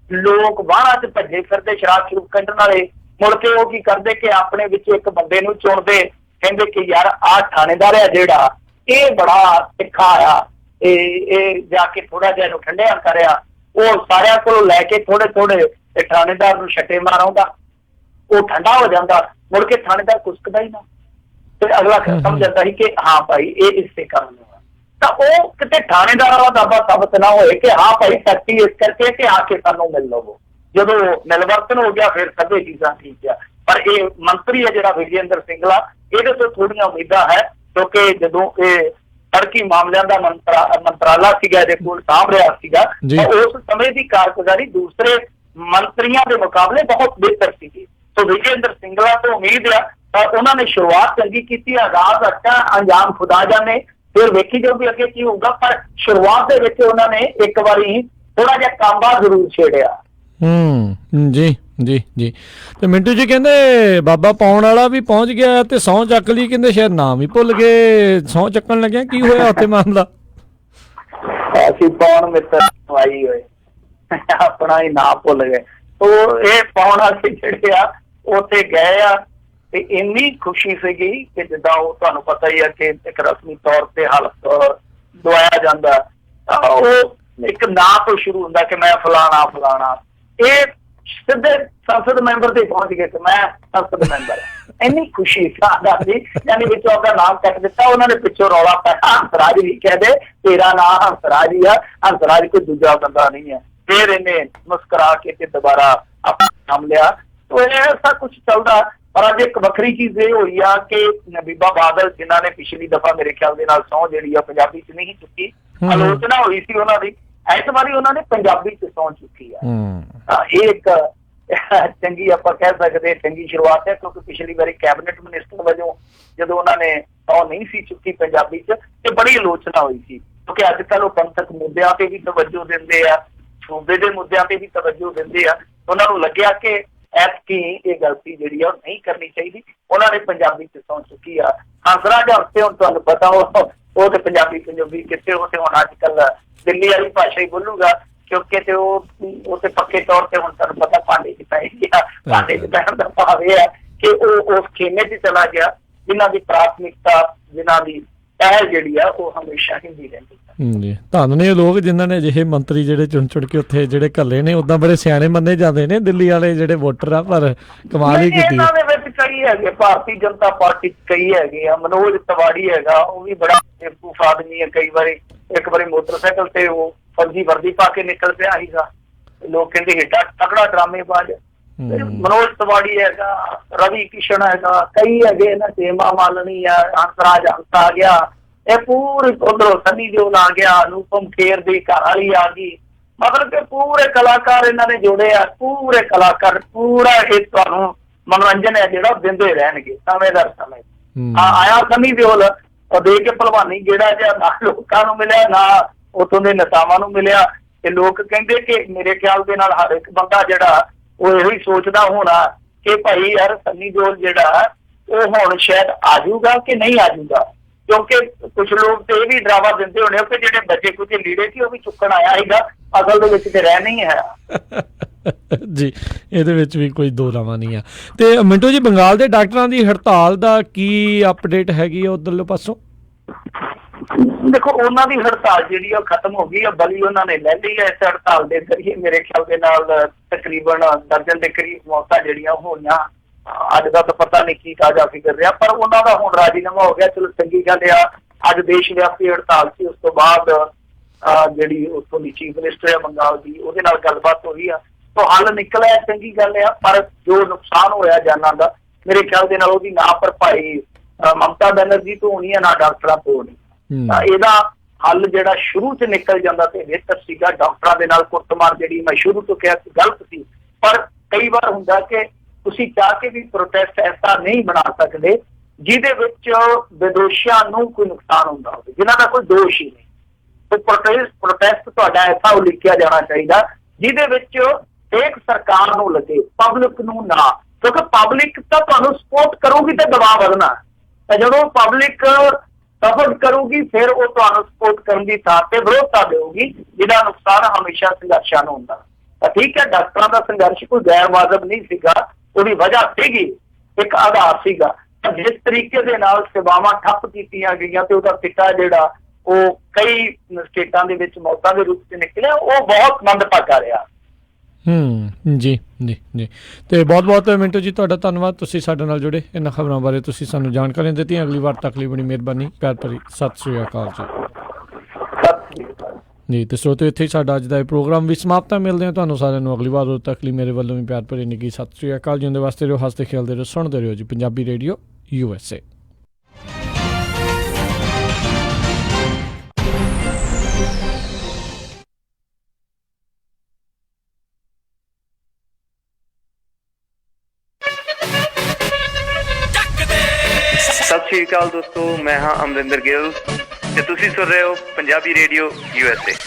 ਲੋਕ ਬਾਹਰਾਂ 'ਚ ਭੱਜੇ ਫਿਰਦੇ ਸ਼ਰਾਬ ਸ਼ਰੂਬ ਕੱਢਣ ਵਾਲੇ। ਮੁੜ ਕੇ ਉਹ ਕੀ ਕਰਦੇ ਕਿ ਆਪਣੇ ਵਿੱਚ ਇੱਕ ਬੰਦੇ ਨੂੰ ਚੁਣਦੇ, ਕਹਿੰਦੇ ਕਿ ਯਾਰ ਆਹ ਥਾਣੇਦਾਰ ਆ ਜਿਹੜਾ ਇਹ ਬੜਾ ਤਿੱਖਾ ਆ, ਇਹ ਜਾ ਕੇ ਥੋੜਾ ਜਿਹਾ ਇਹਨੂੰ ਠੰਡਿਆ ਕਰਿਆ। ਉਹ ਸਾਰਿਆਂ ਕੋਲੋਂ ਲੈ ਕੇ ਥੋੜੇ ਤੇ ਥਾਣੇਦਾਰ ਨੂੰ ਛੱਟੇ ਮਾਰਾਉਂਦਾ, ਉਹ ਠੰਡਾ ਹੋ ਜਾਂਦਾ। ਮੁੜ ਕੇ ਥਾਣੇਦਾਰ ਕੁਸਕਦਾ ਹੀ ਨਾ, ਤੇ ਅਗਲਾ ਸਮਝ ਜਾਂਦਾ ਸੀ ਕਿ ਹਾਂ ਭਾਈ ਇਹ ਇਸੇ ਕਾਰਨ ਹੋਇਆ। ਤਾਂ ਉਹ ਕਿਤੇ ਥਾਣੇਦਾਰ ਵਾਲਾ ਦਾਅਵਾ ਸਾਬਤ ਨਾ ਹੋਏ ਕਿ ਹਾਂ ਭਾਈ ਸਖਤੀ ਇਸ ਕਰਕੇ ਕਿ ਆ ਕੇ ਸਾਨੂੰ ਮਿਲ ਲਵੋ। ਜਦੋਂ ਮਿਲਵਰਤਨ ਹੋ ਗਿਆ ਫਿਰ ਸਭੇ ਚੀਜ਼ਾਂ ਠੀਕ ਆ। ਪਰ ਇਹ ਮੰਤਰੀ ਹੈ ਜਿਹੜਾ ਵਿਜੇਂਦਰ ਸਿੰਗਲਾ, ਇਹਦੇ ਤੋਂ ਥੋੜੀਆਂ ਉਮੀਦਾਂ ਹੈ, ਕਿਉਂਕਿ ਜਦੋਂ ਇਹ ਸੜਕੀ ਮਾਮਲਿਆਂ ਦਾ ਮੰਤਰਾਲਾ ਸੀਗਾ ਇਹਦੇ ਕੋਲ ਸਾਂਭ ਰਿਹਾ ਸੀਗਾ, ਉਸ ਸਮੇਂ ਦੀ ਕਾਰਗੁਜ਼ਾਰੀ ਦੂਸਰੇ ਮੰਤਰੀਆਂ ਦੇ ਮੁਕਾਬਲੇ ਬਹੁਤ ਬਿਹਤਰ ਸੀਗੀ। ਸੋ ਵਿਜੇਂਦਰ ਸਿੰਗਲਾ ਤੋਂ ਉਮੀਦ ਆ ਉਹਨਾਂ ਨੇ ਸ਼ੁਰੂਆਤ ਚੰਗੀ ਕੀਤੀ, ਆਗਾਜ਼ ਅੱਛਾ, ਅੰਜਾਮ ਖੁਦਾ ਜਾਣੇ, ਫਿਰ ਵੇਖੀ ਜਾਊਗੀ ਅੱਗੇ ਕੀ ਹੋਊਗਾ। ਪਰ ਸ਼ੁਰੂਆਤ ਦੇ ਵਿੱਚ ਉਹਨਾਂ ਨੇ ਇੱਕ ਵਾਰੀ ਥੋੜਾ ਜਿਹਾ ਕਾਂਬਾ ਜ਼ਰੂਰ ਛੇੜਿਆ। ਜੀ ਜੀ ਜੀ। ਤੇ ਮਿੰਟੂ ਜੀ ਕਹਿੰਦੇ ਬਾਬਾ ਪਾਉਣ ਵਾਲਾ ਵੀ ਪਹੁੰਚ ਗਿਆ ਤੇ ਸਹੁੰ ਚੱਕ ਲਈ, ਕਹਿੰਦੇ ਸ਼ਾਇਦ ਨਾਮ ਹੀ ਭੁੱਲ ਗਏ। ਸਹੁੰ ਚੱਕਣ ਲੱਗਿਆ ਕੀ ਹੋਇਆ ਉੱਥੇ ਮਾਮਲਾ? ਅਸੀਂ ਪਾਉਣ ਮਿੱਤਰ ਆਈ ਹੋਏ ਆਪਣਾ ਹੀ ਨਾਮ ਭੁੱਲ ਗਏ। ਉਹ ਇਹ ਪਾਉਣ ਵਾਲੇ ਜਿਹੜੇ ਆ ਉੱਥੇ ਗਏ ਆ ਤੇ ਇੰਨੀ ਖੁਸ਼ੀ ਸੀਗੀ ਕਿ ਜਿੱਦਾਂ ਉਹ ਤੁਹਾਨੂੰ ਪਤਾ ਹੀ ਆ ਕਿ ਇੱਕ ਰਸਮੀ ਤੌਰ ਤੇ ਹਲਫ ਦਵਾਇਆ ਜਾਂਦਾ ਤਾਂ ਉਹ ਇੱਕ ਨਾਂ ਤੋਂ ਸ਼ੁਰੂ ਹੁੰਦਾ ਕਿ ਮੈਂ ਫਲਾਣਾ। ਇਹ ਸਿੱਧੇ ਸੰਸਦ ਮੈਂਬਰ ਤੇ ਪਹੁੰਚ ਗਏ ਕਿ ਮੈਂ ਸੰਸਦ ਮੈਂਬਰ। ਇੰਨੀ ਖੁਸ਼ੀ ਸੀ, ਯਾਨੀ ਵਿੱਚੋਂ ਆਪਣਾ ਨਾਮ ਕੱਟ ਦਿੱਤਾ। ਉਹਨਾਂ ਨੇ ਪਿੱਛੋਂ ਰੌਲਾ ਪਾਇਆ ਹੰਸਰਾਜ ਵੀ ਕਹਿੰਦੇ ਤੇਰਾ ਨਾਂ ਹੰਸਰਾਜ ਹੀ ਆ, ਹੰਸਰਾਜ ਕੋਈ ਦੂਜਾ ਬੰਦਾ ਨਹੀਂ ਹੈ। ਫਿਰ ਇਹਨੇ ਮੁਸਕਰਾ ਕੇ ਤੇ ਦੁਬਾਰਾ ਆਪਣਾ ਨਾਮ ਲਿਆ। ਤੋ ਇਹ ਐਸਾ ਕੁਛ ਚੱਲਦਾ। ਪਰ ਅੱਜ ਇੱਕ ਵੱਖਰੀ ਚੀਜ਼ ਇਹ ਹੋਈ ਆ ਕਿ ਬੀਬਾ ਬਾਦਲ ਜਿਨ੍ਹਾਂ ਨੇ ਪਿਛਲੀ ਦਫਾ ਮੇਰੇ ਖਿਆਲ ਦੇ ਨਾਲ ਸਹੁੰ ਜਿਹੜੀ ਆ ਪੰਜਾਬੀ ਚ ਨਹੀਂ ਚੁੱਕੀ, ਆਲੋਚਨਾ ਹੋਈ ਸੀ ਉਹਨਾਂ ਦੀ, ਇਸ ਵਾਰੀ ਉਹਨਾਂ ਨੇ ਪੰਜਾਬੀ ਚ ਸਹੁੰ ਚੁੱਕੀ ਆ। ਇਹ ਇੱਕ ਚੰਗੀ ਆਪਾਂ ਕਹਿ ਸਕਦੇ ਚੰਗੀ ਸ਼ੁਰੂਆਤ ਹੈ, ਕਿਉਂਕਿ ਪਿਛਲੀ ਵਾਰੀ ਕੈਬਨਿਟ ਮਿਨਿਸਟਰ ਵਜੋਂ ਜਦੋਂ ਉਹਨਾਂ ਨੇ ਸਹੁੰ ਨਹੀਂ ਸੀ ਚੁੱਕੀ ਪੰਜਾਬੀ ਚ ਤੇ ਬੜੀ ਆਲੋਚਨਾ ਹੋਈ ਸੀ। ਕਿਉਂਕਿ ਅੱਜ ਕੱਲ੍ਹ ਉਹ ਪੰਥਕ ਮੁੱਦਿਆਂ ਤੇ ਵੀ ਤਵੱਜੋ ਦਿੰਦੇ ਆ, ਸੂਬੇ ਦੇ ਮੁੱਦਿਆਂ ਤੇ ਵੀ ਤਵੱਜੋ ਦਿੰਦੇ ਆ। ਉਹਨਾਂ ਨੂੰ ਲੱਗਿਆ ਕਿ ਐਤਕੀ ਇਹ ਗਲਤੀ ਜਿਹੜੀ ਆ ਉਹ ਨਹੀਂ ਕਰਨੀ ਚਾਹੀਦੀ। ਉਹਨਾਂ ਨੇ ਪੰਜਾਬੀ ਚ ਸਹੁੰ ਚੁੱਕੀ ਆ। ਹੰਸਰਾਜ ਹੰਸੇ ਹੁਣ ਤੁਹਾਨੂੰ ਪਤਾ ਉਹ ਤੇ ਪੰਜਾਬੀ ਕਿੱਥੇ, ਉਹ ਤੇ ਹੁਣ ਅੱਜ ਕੱਲ ਦਿੱਲੀ ਵਾਲੀ ਭਾਸ਼ਾ ਹੀ ਬੋਲੂਗਾ, ਕਿਉਂਕਿ ਤੇ ਉਹ ਤੇ ਪੱਕੇ ਤੌਰ ਤੇ ਹੁਣ ਤੁਹਾਨੂੰ ਪਤਾ ਭਾਂਡੇ ਚ ਪੈ ਗਿਆ। ਭਾਂਡੇ ਚ ਪੈਣ ਦਾ ਭਾਵ ਇਹ ਹੈ ਕਿ ਉਹ ਉਸ ਖੇਮੇ ਚ ਚਲਾ ਗਿਆ ਜਿਨ੍ਹਾਂ ਦੀ ਪ੍ਰਾਥਮਿਕਤਾ, ਜਿਨ੍ਹਾਂ ਦੀ ਪਹਿਲ ਜਿਹੜੀ ਆ ਉਹ ਹਮੇਸ਼ਾ ਹਿੰਦੀ ਰਹਿੰਦੀ ਜੀ। ਧੰਨ ਨੇ ਲੋਕ ਜਿਨ੍ਹਾਂ ਨੇ ਅਜਿਹੇ ਮੰਤਰੀ ਜਿਹੜੇ ਚੁਣ ਕੇ ਉੱਥੇ ਜਿਹੜੇ ਘੱਲੇ ਨੇ। ਉਦਾਂ ਬੜੇ ਸਿਆਣੇ ਮੰਨੇ ਜਾਂਦੇ ਨੇ ਦਿੱਲੀ ਵਾਲੇ ਜਿਹੜੇ ਵੋਟਰ ਆ, ਪਰ ਕਮਾਲ ਹੀ ਕੀਤੀ। ਇਹਨਾਂ ਦੇ ਵਿੱਚ ਕਈ ਹੈਗੇ, ਭਾਰਤੀ ਜਨਤਾ ਪਾਰਟੀ ਕਈ ਹੈਗੇ ਆ। ਮਨੋਜ ਤਿਵਾੜੀ ਹੈਗਾ, ਉਹ ਵੀ ਬੜਾ ਬੇਵਕੂਫ ਆਦਮੀ ਹੈ। ਕਈ ਵਾਰੀ ਇੱਕ ਵਾਰੀ ਮੋਟਰਸਾਈਕਲ ਤੇ ਉਹ ਫਰਜ਼ੀ ਵਰਦੀ ਪਾ ਕੇ ਨਿਕਲ ਪਿਆ ਸੀਗਾ, ਲੋਕ ਕਹਿੰਦੇ ਏਡਾ ਤਕੜਾ ਡਰਾਮੇਬਾਜ਼। ਮਨੋਜ ਤਿਵਾੜੀ ਹੈਗਾ, ਰਵੀ ਕਿਸ਼ਨ ਹੈਗਾ, ਕਈ ਹੈਗੇ ਨਾ, ਹੇਮਾ ਮਾਲਿਨੀ ਆ, ਹੰਸਰਾਜ ਹੰਸ ਆ ਗਿਆ, ਇਹ ਪੂਰੇ ਉਧਰੋਂ ਸੰਨੀ ਦਿਓਲ ਆ ਗਿਆ, ਅਨੂਪਮ ਖੇਰ ਦੀ ਘਰ ਵਾਲੀ ਆ ਗਈ। ਮਤਲਬ ਕਿ ਪੂਰੇ ਕਲਾਕਾਰ ਇਹਨਾਂ ਨੇ ਜੋੜੇ ਆ, ਪੂਰੇ ਕਲਾਕਾਰ। ਪੂਰਾ ਇਹ ਤੁਹਾਨੂੰ ਮਨੋਰੰਜਨ ਹੈ ਜਿਹੜਾ ਦਿੰਦੇ ਰਹਿਣਗੇ ਸਮੇਂ ਦਰ ਸਮੇਂ। ਆਇਆ ਸੰਨੀ ਦਿਓਲ, ਉਹ ਦੇ ਕੇ ਭਲਵਾਨੀ ਜਿਹੜਾ ਜਿਹਾ ਨਾ ਲੋਕਾਂ ਨੂੰ ਮਿਲਿਆ, ਨਾ ਉੱਥੋਂ ਦੇ ਨੇਤਾਵਾਂ ਨੂੰ ਮਿਲਿਆ। ਤੇ ਲੋਕ ਕਹਿੰਦੇ ਕਿ ਮੇਰੇ ਖਿਆਲ ਦੇ ਨਾਲ ਹਰ ਇੱਕ ਬੰਦਾ ਜਿਹੜਾ ਉਹ ਇਹੋ ਹੀ ਸੋਚਦਾ ਹੋਣਾ ਕਿ ਭਾਈ ਯਾਰ ਸੰਨੀ ਦਿਓਲ ਜਿਹੜਾ ਉਹ ਹੁਣ ਸ਼ਾਇਦ ਆ ਜਾਊਗਾ ਕਿ ਨਹੀਂ ਆ ਜਾਊਗਾ, ਕਿਉਂਕਿ ਕੁਝ ਲੋਕ ਤੇ ਇਹ ਵੀ ਡਰਾਵਾ ਦਿੰਦੇ ਹੋਣੇ ਕਿ ਜਿਹੜੇ ਬੱਚੇ ਕੁਝ ਲੀੜੇ ਸੀ ਉਹ ਵੀ ਚੁੱਕਣ ਆਇਆ ਸੀਗਾ, ਅਸਲ ਦੇ ਵਿੱਚ ਤੇ ਰਹਿ ਨਹੀਂ ਹੈ। ਜੀ, ਇਹਦੇ ਵਿੱਚ ਵੀ ਕੋਈ ਦੋ ਰਾਵਾਂ ਨਹੀਂ ਆ। ਤੇ ਮਿੰਟੂ ਜੀ, ਬੰਗਾਲ ਦੇ ਡਾਕਟਰਾਂ ਦੀ ਹੜਤਾਲ ਦਾ ਕੀ ਅਪਡੇਟ ਹੈਗੀ ਆ ਉਧਰਲੇ ਪਾਸੋਂ? ਦੇਖੋ, ਉਹਨਾਂ ਦੀ ਹੜਤਾਲ ਜਿਹੜੀ ਉਹ ਖਤਮ ਹੋ ਗਈ ਆ, ਬਲੀ ਉਹਨਾਂ ਨੇ ਲੈ ਲਈ ਹੈ। ਇਸ ਹੜਤਾਲ ਦੇ ਜ਼ਰੀਏ ਮੇਰੇ ਖਿਆਲ ਦੇ ਨਾਲ ਤਕਰੀਬਨ ਦਰਜਨ ਦੇ ਕਰੀਬ ਮੌਤਾਂ ਜਿਹੜੀਆਂ ਹੋਈਆਂ। ਅੱਜ ਦਾ ਤਾਂ ਪਤਾ ਨਹੀਂ ਕੀ ਤਾਜ਼ਾ ਫਿਕਰ ਰਿਹਾ, ਪਰ ਉਹਨਾਂ ਦਾ ਹੁਣ ਰਾਜੀਨਾਮਾ ਹੋ ਗਿਆ, ਚਲੋ ਚੰਗੀ ਗੱਲ ਆ। ਅੱਜ ਦੇਸ਼ ਵਿਆਪੀ ਹੜਤਾਲ ਸੀ, ਉਸ ਤੋਂ ਬਾਅਦ ਜਿਹੜੀ ਉੱਥੋਂ ਦੀ ਚੀਫ ਮਿਨਿਸਟਰ ਹੈ ਬੰਗਾਲ ਦੀ, ਉਹਦੇ ਨਾਲ ਗੱਲਬਾਤ ਹੋਈ ਆ, ਤਾਂ ਹੱਲ ਨਿਕਲਿਆ, ਚੰਗੀ ਗੱਲ ਆ। ਪਰ ਜੋ ਨੁਕਸਾਨ ਹੋਇਆ ਜਾਨਾਂ ਦਾ, ਮੇਰੇ ਖਿਆਲ ਦੇ ਨਾਲ ਉਹਦੀ ਨਾ ਭਰਪਾਈ ਮਮਤਾ ਬੈਨਰਜੀ ਤੋਂ ਹੋਣੀ ਹੈ, ਨਾ ਡਾਕਟਰਾਂ ਤੋਂ ਹੋਣੀ। ਤਾਂ ਇਹਦਾ ਹੱਲ ਜਿਹੜਾ ਸ਼ੁਰੂ 'ਚ ਨਿਕਲ ਜਾਂਦਾ ਤੇ ਬਿਹਤਰ ਸੀਗਾ। ਡਾਕਟਰਾਂ ਦੇ ਨਾਲ ਕੁੱਟਮਾਰ ਜਿਹੜੀ ਮੈਂ ਸ਼ੁਰੂ ਤੋਂ ਕਿਹਾ ਸੀ ਗਲਤ ਸੀ, ਪਰ ਕਈ ਵਾਰ ਹੁੰਦਾ ਕਿ ਤੁਸੀਂ ਚਾਹ ਕੇ ਵੀ ਪ੍ਰੋਟੈਸਟ ਐਸਾ ਨਹੀਂ ਬਣਾ ਸਕਦੇ ਜਿਹਦੇ ਵਿੱਚ ਵਿਦੋਸ਼ੀਆਂ ਨੂੰ ਕੋਈ ਨੁਕਸਾਨ ਹੁੰਦਾ ਹੋਵੇ, ਜਿਨ੍ਹਾਂ ਦਾ ਕੋਈ ਦੋਸ਼ ਹੀ ਨਹੀਂ। ਪ੍ਰੋਟੈਸਟ ਤੁਹਾਡਾ ਐਸਾ ਉਲੀਕਿਆ ਜਾਣਾ ਚਾਹੀਦਾ ਜਿਹਦੇ ਵਿੱਚ ਇੱਕ ਸਰਕਾਰ ਨੂੰ ਲੱਗੇ, ਪਬਲਿਕ ਨੂੰ ਨਾ, ਕਿਉਂਕਿ ਪਬਲਿਕ ਤਾਂ ਤੁਹਾਨੂੰ ਸਪੋਰਟ ਕਰੂਗੀ ਤੇ ਦਬਾਅ ਵਧਣਾ, ਤੇ ਜਦੋਂ ਪਬਲਿਕ ਸਪੋਰਟ ਕਰੂਗੀ ਫਿਰ ਉਹ ਤੁਹਾਨੂੰ ਸਪੋਰਟ ਕਰਨ ਦੀ ਥਾਂ ਤੇ ਵਿਰੋਧਤਾ ਦੇਊਗੀ, ਜਿਹਦਾ ਨੁਕਸਾਨ ਹਮੇਸ਼ਾ ਸੰਘਰਸ਼ਾਂ ਨੂੰ ਹੁੰਦਾ। ਤਾਂ ਠੀਕ ਹੈ, ਡਾਕਟਰਾਂ ਦਾ ਸੰਘਰਸ਼ ਕੋਈ ਗੈਰ ਵਾਜਬ ਨਹੀਂ ਸੀਗਾ, ਉਹਦੀ ਵਜ੍ਹਾ ਸੀਗੀ, ਇੱਕ ਆਧਾਰ ਸੀਗਾ। ਜਿਸ ਤਰੀਕੇ ਦੇ ਨਾਲ ਸੇਵਾਵਾਂ ਠੱਪ ਕੀਤੀਆਂ ਗਈਆਂ ਤੇ ਉਹਦਾ ਪਿਤਾ ਜਿਹੜਾ ਉਹ ਕਈ ਸਟੇਟਾਂ ਦੇ ਵਿੱਚ ਮੌਤਾਂ ਦੇ ਰੂਪ 'ਚ ਨਿਕਲਿਆ, ਉਹ ਬਹੁਤ ਮੰਦਭਾਗਾ ਰਿਹਾ। ਜੀ ਜੀ ਜੀ, ਤੇ ਬਹੁਤ ਬਹੁਤ ਮਿੰਟੂ ਜੀ ਤੁਹਾਡਾ ਧੰਨਵਾਦ, ਤੁਸੀਂ ਸਾਡੇ ਨਾਲ ਜੁੜੇ, ਇਹਨਾਂ ਖਬਰਾਂ ਬਾਰੇ ਤੁਸੀਂ ਸਾਨੂੰ ਜਾਣਕਾਰੀਆਂ ਦਿੱਤੀਆਂ। ਅਗਲੀ ਵਾਰ ਤੱਕ ਲਈ ਬੜੀ ਮਿਹਰਬਾਨੀ, ਪਿਆਰ ਭਰੀ ਸਤਿ ਸ਼੍ਰੀ ਅਕਾਲ ਜੀ। ਜੀ, ਤੇ ਸਰੋਤਿਓ, ਇੱਥੇ ਹੀ ਸਾਡਾ ਅੱਜ ਦਾ ਇਹ ਪ੍ਰੋਗਰਾਮ ਵੀ ਸਮਾਪਤ ਹੈ। ਮਿਲਦੇ ਹਾਂ ਤੁਹਾਨੂੰ ਸਾਰਿਆਂ ਨੂੰ ਅਗਲੀ ਵਾਰ। ਉਦੋਂ ਤੱਕ ਲਈ ਮੇਰੇ ਵੱਲੋਂ ਵੀ ਪਿਆਰ ਭਰੀ ਨਿੱਘੀ ਸਤਿ ਸ਼੍ਰੀ ਅਕਾਲ। ਜਿਉਂਦੇ ਵਾਸਤੇ ਰਹੋ, ਹੱਸਦੇ ਖੇਲਦੇ ਰਹੋ, ਸੁਣਦੇ ਰਹੋ ਜੀ ਪੰਜਾਬੀ ਰੇਡੀਓ USA। ਸਤਿ ਸ਼੍ਰੀ ਅਕਾਲ ਦੋਸਤੋ, ਮੈਂ ਹਾਂ ਅਮਰਿੰਦਰ ਗਿੱਲ ਤੇ ਤੁਸੀਂ ਸੁਣ ਰਹੇ ਹੋ ਪੰਜਾਬੀ ਰੇਡੀਓ USA।